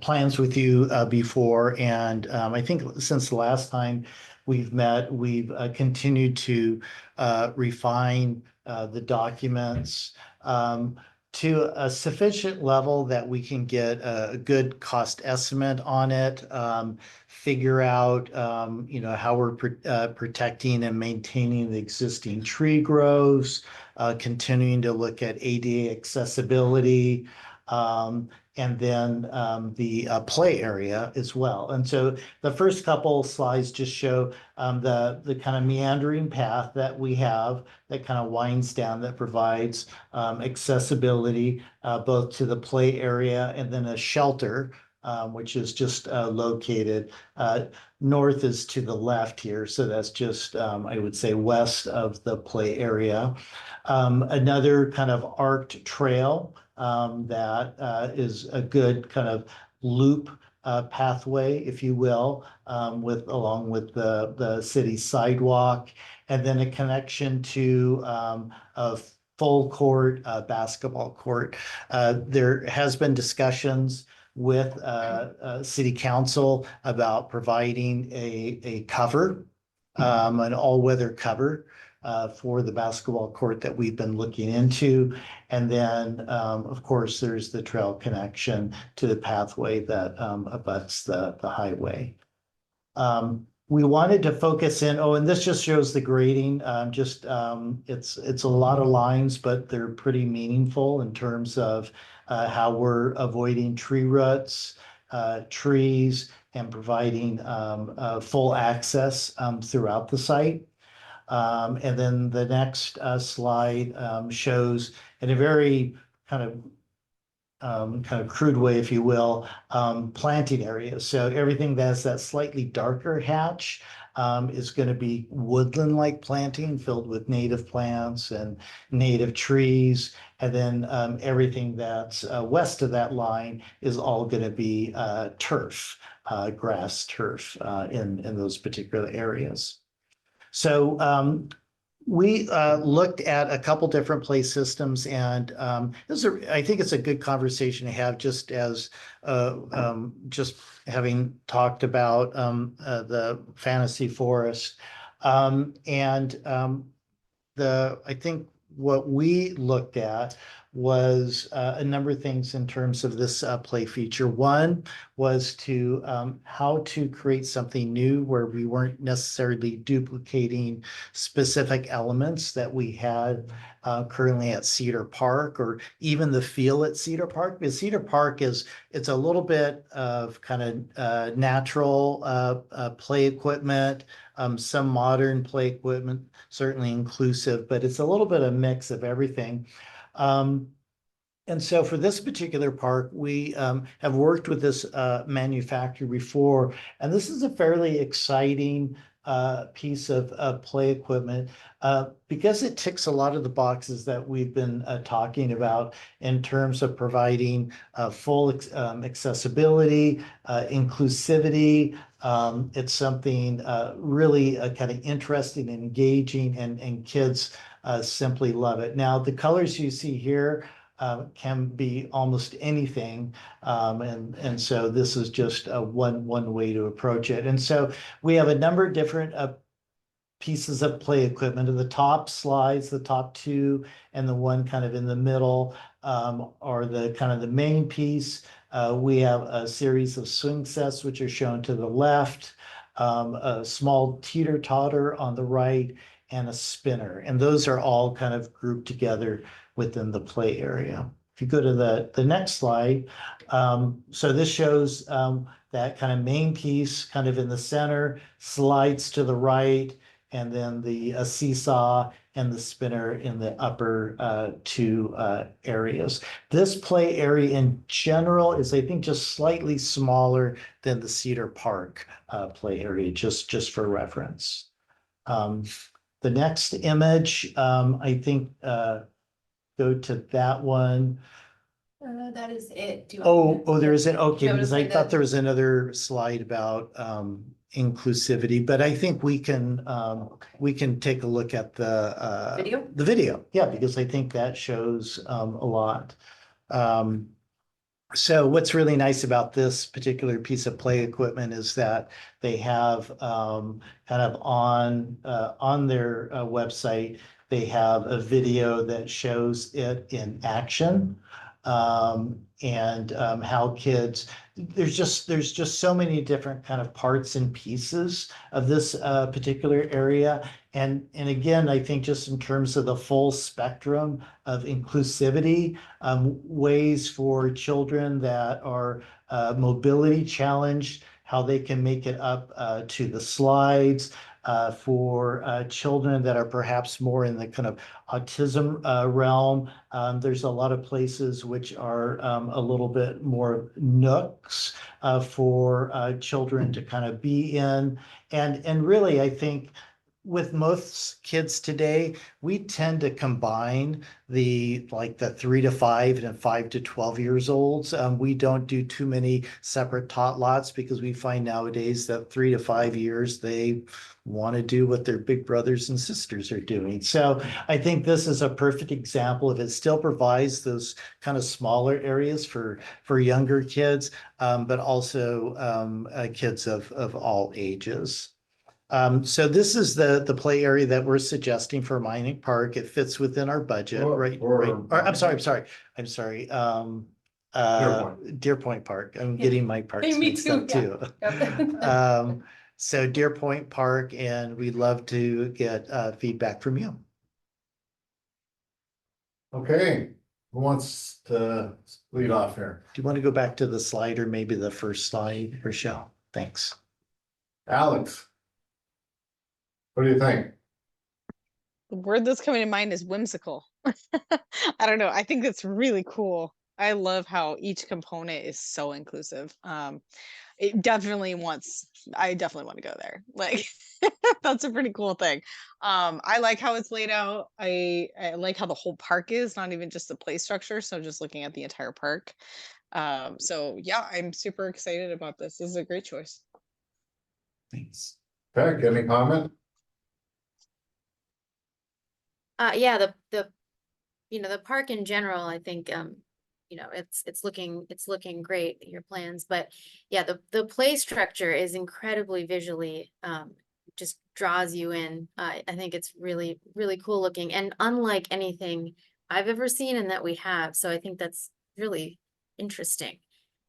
plans with you before, and I think since the last time we've met, we've continued to refine the documents to a sufficient level that we can get a good cost estimate on it, figure out, you know, how we're protecting and maintaining the existing tree groves, continuing to look at ADA accessibility, and then the play area as well. And so the first couple slides just show the kind of meandering path that we have that kind of winds down, that provides accessibility both to the play area and then a shelter, which is just located north is to the left here. So that's just, I would say, west of the play area. Another kind of arced trail that is a good kind of loop pathway, if you will, along with the city sidewalk, and then a connection to a full court basketball court. There has been discussions with city council about providing a cover, an all-weather cover for the basketball court that we've been looking into. And then, of course, there's the trail connection to the pathway that abuts the highway. We wanted to focus in, and this just shows the grading, it's a lot of lines, but they're pretty meaningful in terms of how we're avoiding tree roots, trees, and providing full access throughout the site. And then the next slide shows in a very kind of crude way, if you will, planting areas. So everything that's that slightly darker hatch is going to be woodland-like planting filled with native plants and native trees. And then everything that's west of that line is all going to be turf, grass turf in those particular areas. So we looked at a couple different play systems, and I think it's a good conversation to have, just as just having talked about the Fantasy Forest. I think what we looked at was a number of things in terms of this play feature. One was to how to create something new where we weren't necessarily duplicating specific elements that we had currently at Cedar Park, or even the feel at Cedar Park. Because Cedar Park it's a little bit of kind of natural play equipment, some modern play equipment, certainly inclusive, but it's a little bit of mix of everything. And so for this particular park, we have worked with this manufacturer before, and this is a fairly exciting piece of play equipment because it ticks a lot of the boxes that we've been talking about in terms of providing full accessibility, inclusivity. It's something really kind of interesting and engaging, and kids simply love it. Now, the colors you see here can be almost anything. And so this is just one way to approach it. And so we have a number of different pieces of play equipment. In the top slides, the top two and the one kind of in the middle are the kind of the main piece. We have a series of swing sets, which are shown to the left, a small teeter-totter on the right, and a spinner. And those are all kind of grouped together within the play area. If you go to the next slide, so this shows that kind of main piece kind of in the center, slides to the right, and then the seesaw and the spinner in the upper two areas. This play area in general is, I think, just slightly smaller than the Cedar Park play area, just for reference. The next image, I think, go to that one. That is it. Do you want me to- Oh, there is it. Okay, You want me to because I say thought that? there was another slide about inclusivity, but I think we can take a look at the Video? The video, yeah, because I think that shows a lot. So what's really nice about this particular piece of play equipment is that they have kind of on their website, they have a video that shows it in action. And how kids, there's just so many different kind of parts and pieces of this particular area. And again, I think just in terms of the full spectrum of inclusivity, ways for children that are mobility challenged, how they can make it up to the slides, for children that are perhaps more in the kind of autism realm. There's a lot of places which are a little bit more nooks for children to kind of be in. And really, I think with most kids today, we tend to combine the 3 to 5 and 5 to 12 years olds. We don't do too many separate tot lots because we find nowadays that 3 to 5 years, they want to do what their big brothers and sisters are doing. So I think this is a perfect example of it still provides those kind of smaller areas for younger kids, but also kids of all ages. So this is the play area that we're suggesting for Minot Park. It fits within our budget, right? Or, I'm sorry. Deer Point Park. I'm getting my parks Me mixed too, up too. Yep. So Deer Point Park, and we'd love to get feedback from you. Okay, who wants to lead off here? Do you want to go back to the slide or maybe the first slide, Rochelle? Thanks. Alex? What do you think? The word that's coming to mind is whimsical. I don't know. I think that's really cool. I love how each component is so inclusive. It definitely I definitely want to go there. Like that's a pretty cool thing. I like how it's laid out. I like how the whole park is, not even just the play structure. So just looking at the entire park. So yeah, I'm super excited about this. This is a great choice. Thanks. Beck, any comment? Yeah, the the park in general, I think it's looking great, your plans, but yeah, the play structure is incredibly visually just draws you in. I think it's really, really cool looking and unlike anything I've ever seen and that we have. So I think that's really interesting.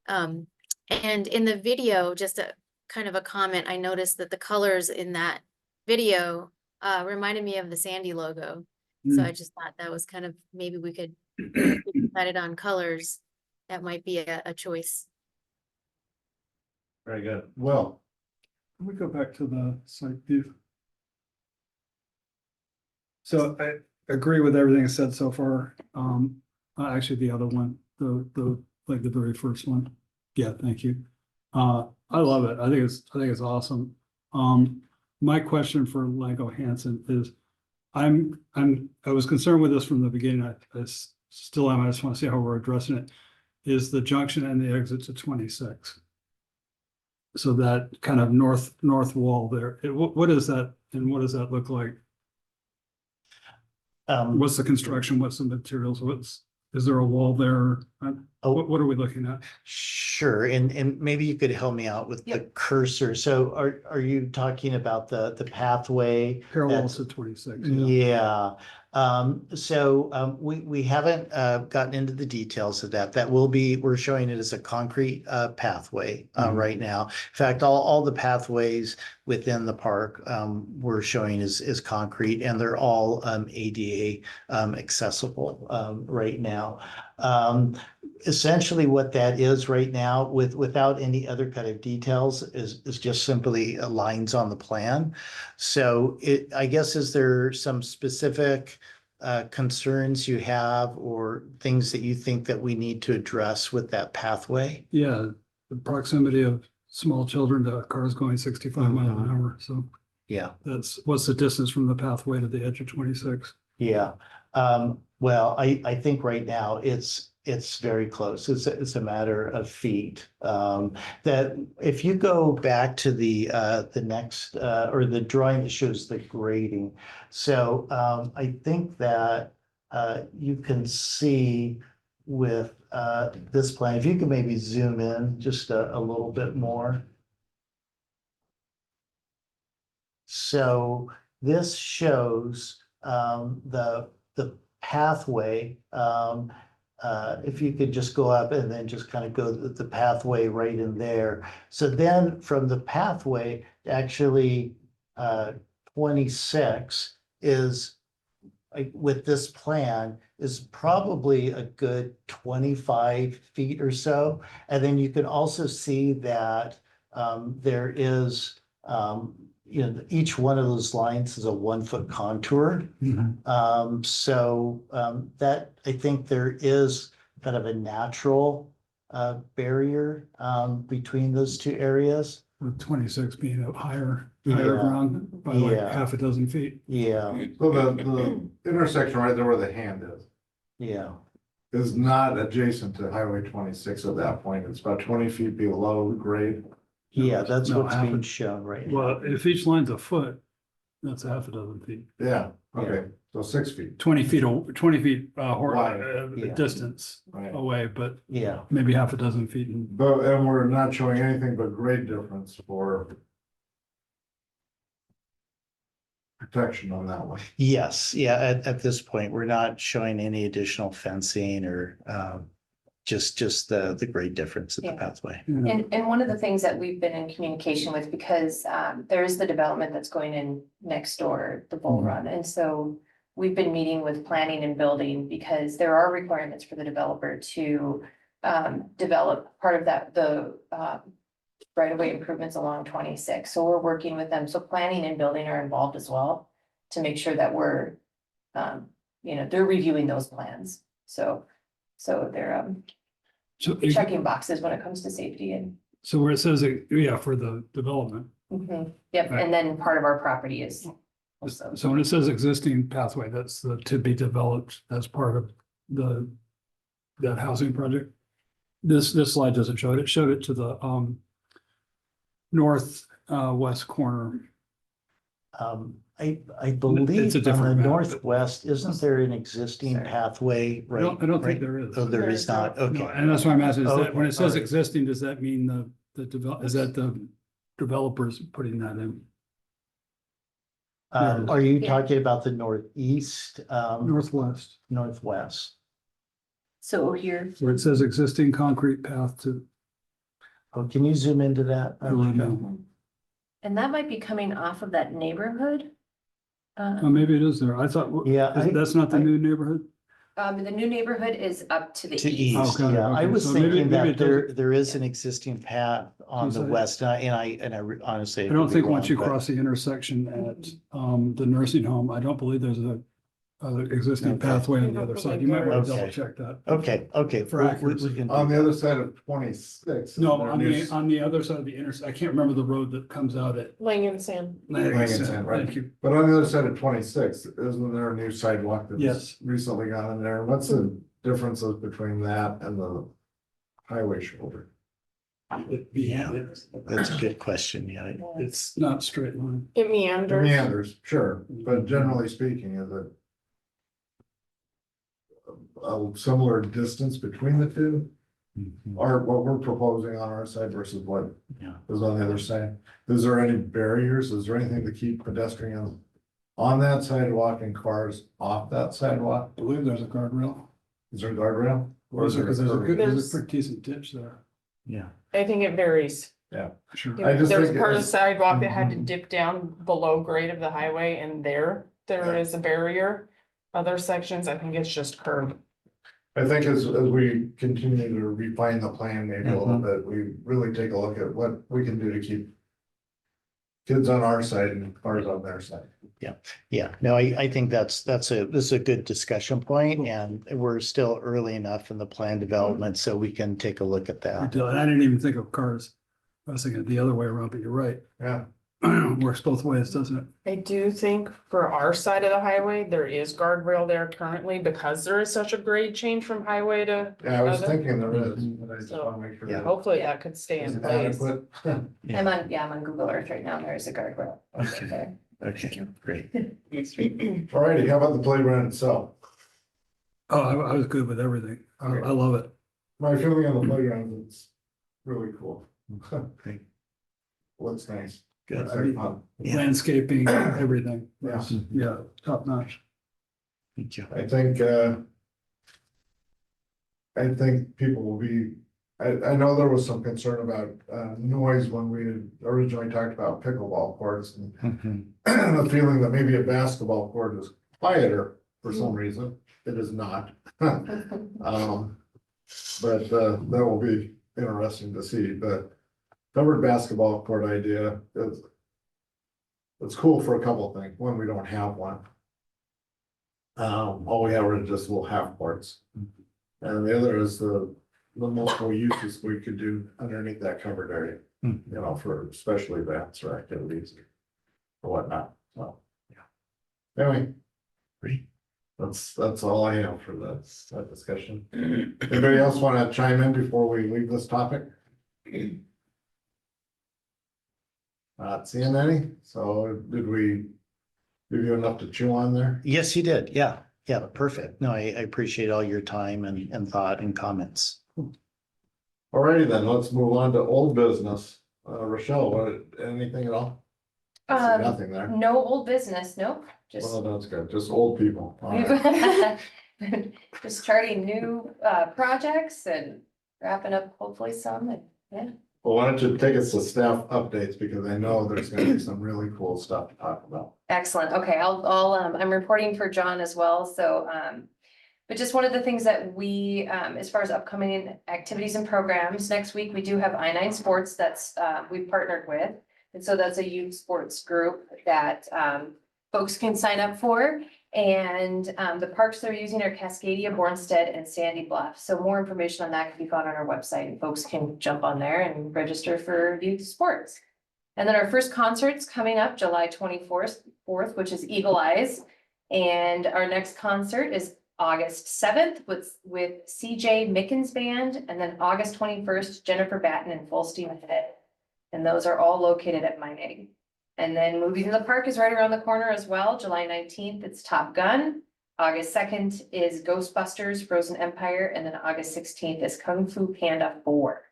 And in the video, just a kind of a comment, I noticed that the colors in that video reminded me of the Sandy logo. So I just thought that was kind of, maybe we could get decided on colors. That might be a choice. Very good. Well, Can we go back to the site view? So I agree with everything said so far. Actually, the other one, like the very first one. Yeah, thank you. I love it. I think it's awesome. My question for Lego Hansen is, I was concerned with this from the beginning. I still am. I just want to see how we're addressing it. Is the junction and the exit to 26. So that kind of north wall there, what is that and what does that look like? What's the construction? What's the materials? Is there a wall there? What are we looking at? Sure, and maybe you could help me out with the Yep. cursor. So are you talking about the pathway? Parallel That's- to 26. Yeah, we haven't gotten into the details of that. We're showing it as a concrete pathway right now. In fact, all the pathways within the park we're showing is concrete, and they're all ADA accessible right now. Essentially what that is right now without any other kind of details is just simply lines on the plan. So I guess, is there some specific concerns you have or things that you think that we need to address with that pathway? Yeah, the proximity of small children to cars going 65 miles an hour. So Yeah. what's the distance from the pathway to the edge of 26? Yeah, well, I think right now it's very close. It's a matter of feet. That if you go back to the next or the drawing that shows the grading. So I think that you can see with this plan, if you can maybe zoom in just a little bit more. So this shows the pathway. If you could just go up and then just kind of go the pathway right in there. So then from the pathway, actually 26 is, with this plan, is probably a good 25 feet or so. And then you can also see that there is each one of those lines is a 1 foot contour. That, I think there is kind of a natural barrier between those two areas. With 26 being up higher Yeah. ground by like Yeah. half a dozen feet. Yeah, so the intersection right there where the hand yeah, is not adjacent to Highway 26 at that point. It's about 20 feet below grade. yeah, that's No, what's half being a- shown right now. Well, if each line's a foot, that's a half a dozen feet. Yeah, okay, so 6 feet, 20 feet, 20 feet Wide. Yeah. distance right? away, but Yeah, maybe half a dozen feet. And And we're not showing anything but grade difference for protection on that one. yes, yeah, at this point, we're not showing any additional fencing or just the grade difference in the Yeah. pathway. And one of the things that we've been in communication with, because there is the development that's going in next door, the Bull Run. And so we've been meeting with planning and building because there are requirements for the developer to develop part of the right-of-way improvements along 26. So we're working with them. So planning and building are involved as well to make sure that we're, they're reviewing those plans. So they're So, checking boxes when it comes to safety and, so where it says, for the development. yep, Right. and then part of our property is also. So when it says existing pathway, that's to be developed as part of that housing project. This slide doesn't show it. It showed it to the north west corner. I believe It's a on the different map. northwest, isn't there an existing Sorry. pathway, I right? don't think right? there is. Oh, there is not, No, okay. and that's why I'm asking, is that when Okay, it says alright. existing, does that mean is that the developers putting that in? Are you talking about the northeast, Northwest, northwest? So here, where it says existing concrete path to Oh, can you zoom into that? Arundel. and that might be coming off of that neighborhood. Oh, maybe it is there. I thought, Yeah, that's not the I- new neighborhood? The new neighborhood is up to the To east. east, Okay, yeah. I okay, was so maybe- thinking maybe that it there is an existing path on the Geez, west, and I honestly. I don't could be think once wrong, you but- cross the intersection at the nursing home, I don't believe there's a existing Okay. pathway on the other side. You might want to Okay. double check that. Okay. For we- we accuracy. can do On the that. other side of 26. No, on the other side of the I can't remember the road that comes out at. Langan Sand. Sand, right. Thank you. But on the other side of 26, isn't there a new sidewalk that's Yes. recently gone in there? What's the differences between that and the highway shoulder? Yeah. That's a good question, yeah. It's not straight line. It The meanders. meanders, sure, but generally speaking, is it a similar distance between the two? Mhm. Or what we're proposing on our side versus what Yeah. is on the other side? Is there any barriers? Is there anything to keep pedestrians on that sidewalk and cars off that sidewalk? I believe there's a guardrail. Is there a guardrail? Or is There's there a a good, curb? there's a pretty decent ditch there. Yeah. I think it varies. Sure. I just There's think part of the it's- sidewalk that had to dip down below grade of the highway and there Yeah. is a barrier. Other sections, I think it's just curb. I think as we continue to refine the plan maybe a little bit, we really take a look at what we can do to keep kids on our side and cars on their side. Yeah, no, I think this is a good discussion point, and we're still early enough in the plan development, so we can take a look at that. And I didn't even think of cars. I was thinking the other way around, but you're right. Yeah, Works both ways, doesn't it? I do think for our side of the highway, there is guardrail there currently because there is such a grade change from highway to. yeah, I was other. thinking there is, but I just wanna make sure. Yeah. that Hopefully that could stay it's in place. adequate. Yeah. I'm on Google Earth right now, and there's a guardrail. Okay. there. Okay, great. Alrighty, how about the playground itself? Oh, I was good with everything. I love it. My feeling on the playground is really cool. Great. Looks nice. Good. Looks like fun. Yeah. Landscaping, everything. Yeah. Yeah, top notch. Thank you. I think people will be, I know there was some concern about noise when we originally talked about pickleball courts and Mhm. the feeling that maybe a basketball court is quieter for some reason. It is not. But that will be interesting to see, but covered basketball court idea is. It's cool for a couple of things. One, we don't have one. All we have are just little half courts. And the other is the multiple uses we could do underneath that covered area, Hmm. you know, for special events or activities. Or whatnot, so. Yeah. Anyway. Great. That's all I have for that discussion. Anybody else wanna chime in before we leave this topic? Not seeing any, so did we give you enough to chew on there? Yes, you did. Yeah, perfect. No, I appreciate all your time and thought and comments. Alrighty then, let's move on to old business. Rochelle, anything at all? I see Um, nothing there. No old business, nope, just. Well, that's good, just old people. All right. Just starting new projects and wrapping up hopefully some, and yeah. Well, why don't you take us to staff updates, because I know there's gonna be some really cool stuff to talk about. Excellent. Okay, I'm reporting for John as well, so, but just one of the things that we, as far as upcoming activities and programs, next week, we do have I9 Sports that's, we've partnered with. And so that's a youth sports group that, folks can sign up for. And, the parks they're using are Cascadia, Bornstead, and Sandy Bluff. So more information on that can be found on our website, and folks can jump on there and register for youth sports. And then our first concert's coming up July 24th, which is Eagle Eyes. And our next concert is August 7th with CJ Mickens Band, and then August 21st, Jennifer Batten and Full Steam Ahead. And those are all located at Mining. And then Movies in the Park is right around the corner as well. July 19th, it's Top Gun. August 2nd is Ghostbusters, Frozen Empire, and then August 16th is Kung Fu Panda 4.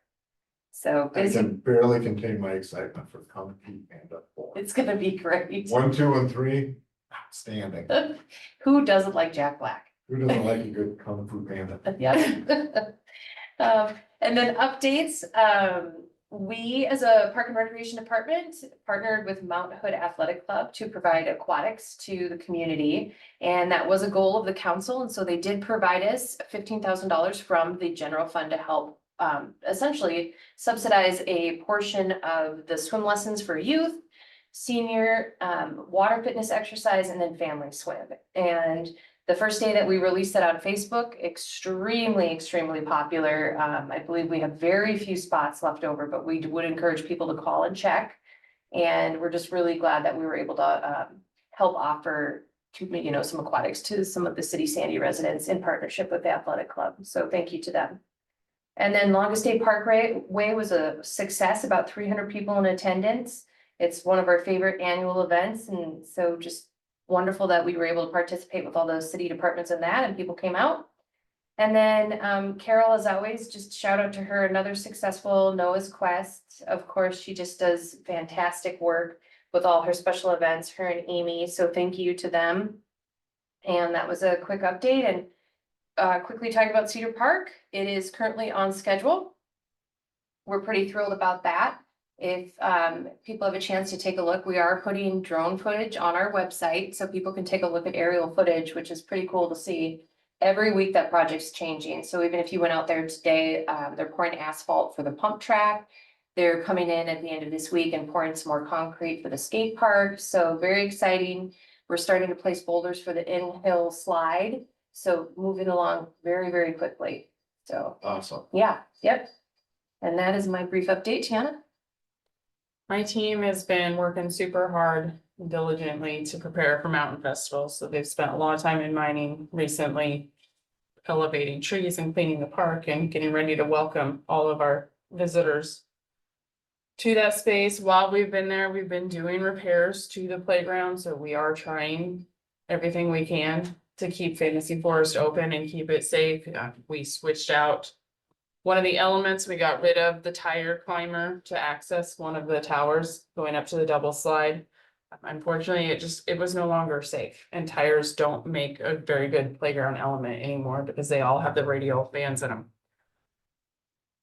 So I busy. can barely contain my excitement for Kung Fu Panda 4. It's gonna be great. 1, 2, and 3, outstanding. Who doesn't like Jack Black? Who doesn't like a good Kung Fu Panda? Yeah. And then updates, we as a Park and Recreation Department partnered with Mount Hood Athletic Club to provide aquatics to the community. And that was a goal of the council, and so they did provide us $15,000 from the general fund to help essentially subsidize a portion of the swim lessons for youth, senior, water fitness exercise, and then family swim. And the first day that we released that on Facebook, extremely popular. I believe we have very few spots left over, but we would encourage people to call and check. And we're just really glad that we were able to help offer some aquatics to some of the City Sandy residents in partnership with the athletic club. So thank you to them. And then Longest Day Parkway was a success, about 300 people in attendance. It's one of our favorite annual events, and so just wonderful that we were able to participate with all those city departments in that, and people came out. And then Carol, as always, just shout out to her, another successful Noah's Quest. Of course, she just does fantastic work with all her special events, her and Amy, so thank you to them. And that was a quick update, and quickly talking about Cedar Park, it is currently on schedule. We're pretty thrilled about that. If people have a chance to take a look, we are putting drone footage on our website so people can take a look at aerial footage, which is pretty cool to see. Every week that project's changing. So even if you went out there today, they're pouring asphalt for the pump track. They're coming in at the end of this week and pouring some more concrete for the skate park. So very exciting. We're starting to place boulders for the in-hill slide. So moving along very quickly. So Awesome. yeah, yep. And that is my brief update, Tiana. My team has been working super hard and diligently to prepare for Mountain Festival, so they've spent a lot of time in mining recently. Elevating trees and cleaning the park and getting ready to welcome all of our visitors to that space. While we've been there, we've been doing repairs to the playground, so we are trying everything we can to keep Fantasy Forest open and keep it safe. We switched out one of the elements. We got rid of the tire climber to access one of the towers going up to the double slide. Unfortunately, it was no longer safe, and tires don't make a very good playground element anymore because they all have the radial fans in them.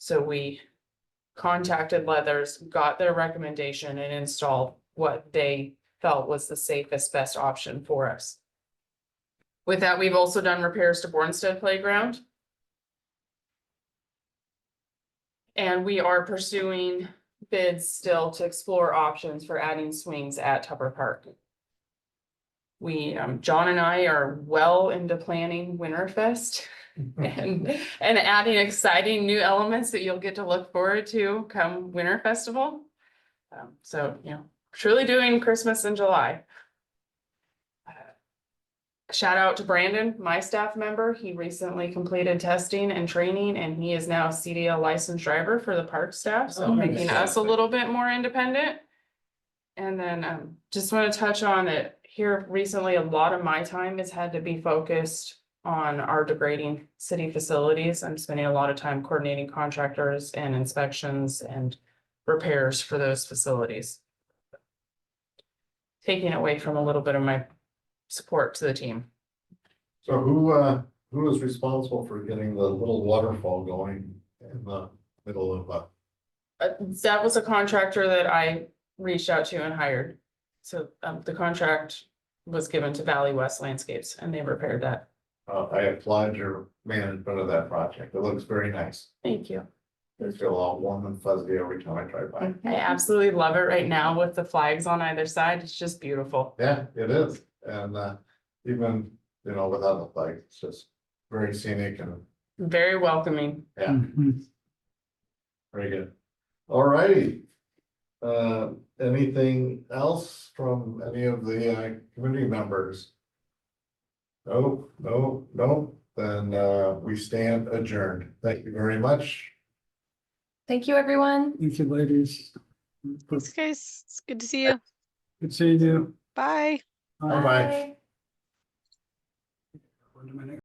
So we contacted Leathers, got their recommendation, and installed what they felt was the safest, best option for us. With that, we've also done repairs to Bornstead Playground. And we are pursuing bids still to explore options for adding swings at Tupper Park. We, John and I are well into planning Winterfest and adding exciting new elements that you'll get to look forward to come Winter Festival. So, truly doing Christmas in July. Shout out to Brandon, my staff member. He recently completed testing and training, and he is now a CDL licensed driver for the park staff, so Oh, making us a fantastic. little bit more independent. And then just want to touch on it here recently, a lot of my time has had to be focused on our degrading city facilities. I'm spending a lot of time coordinating contractors and inspections and repairs for those facilities. Taking away from a little bit of my support to the team. So who is responsible for getting the little waterfall going in the middle of That was a contractor that I reached out to and hired. So the contract was given to Valley West Landscapes and they repaired that. I applaud your management of that project. It looks very nice. Thank you. I feel all warm and fuzzy every time I drive by. I absolutely love it right now with the flags on either side. It's just beautiful. Yeah, it is. And even, without the flag, it's just very scenic and Very welcoming. yeah, very good. All righty. Anything else from any of the community members? No. Then we stand adjourned. Thank you very much. Thank you, everyone. Thank you, ladies. Thanks, guys. It's good to see you. Good seeing you. Bye. Bye-bye. On to my next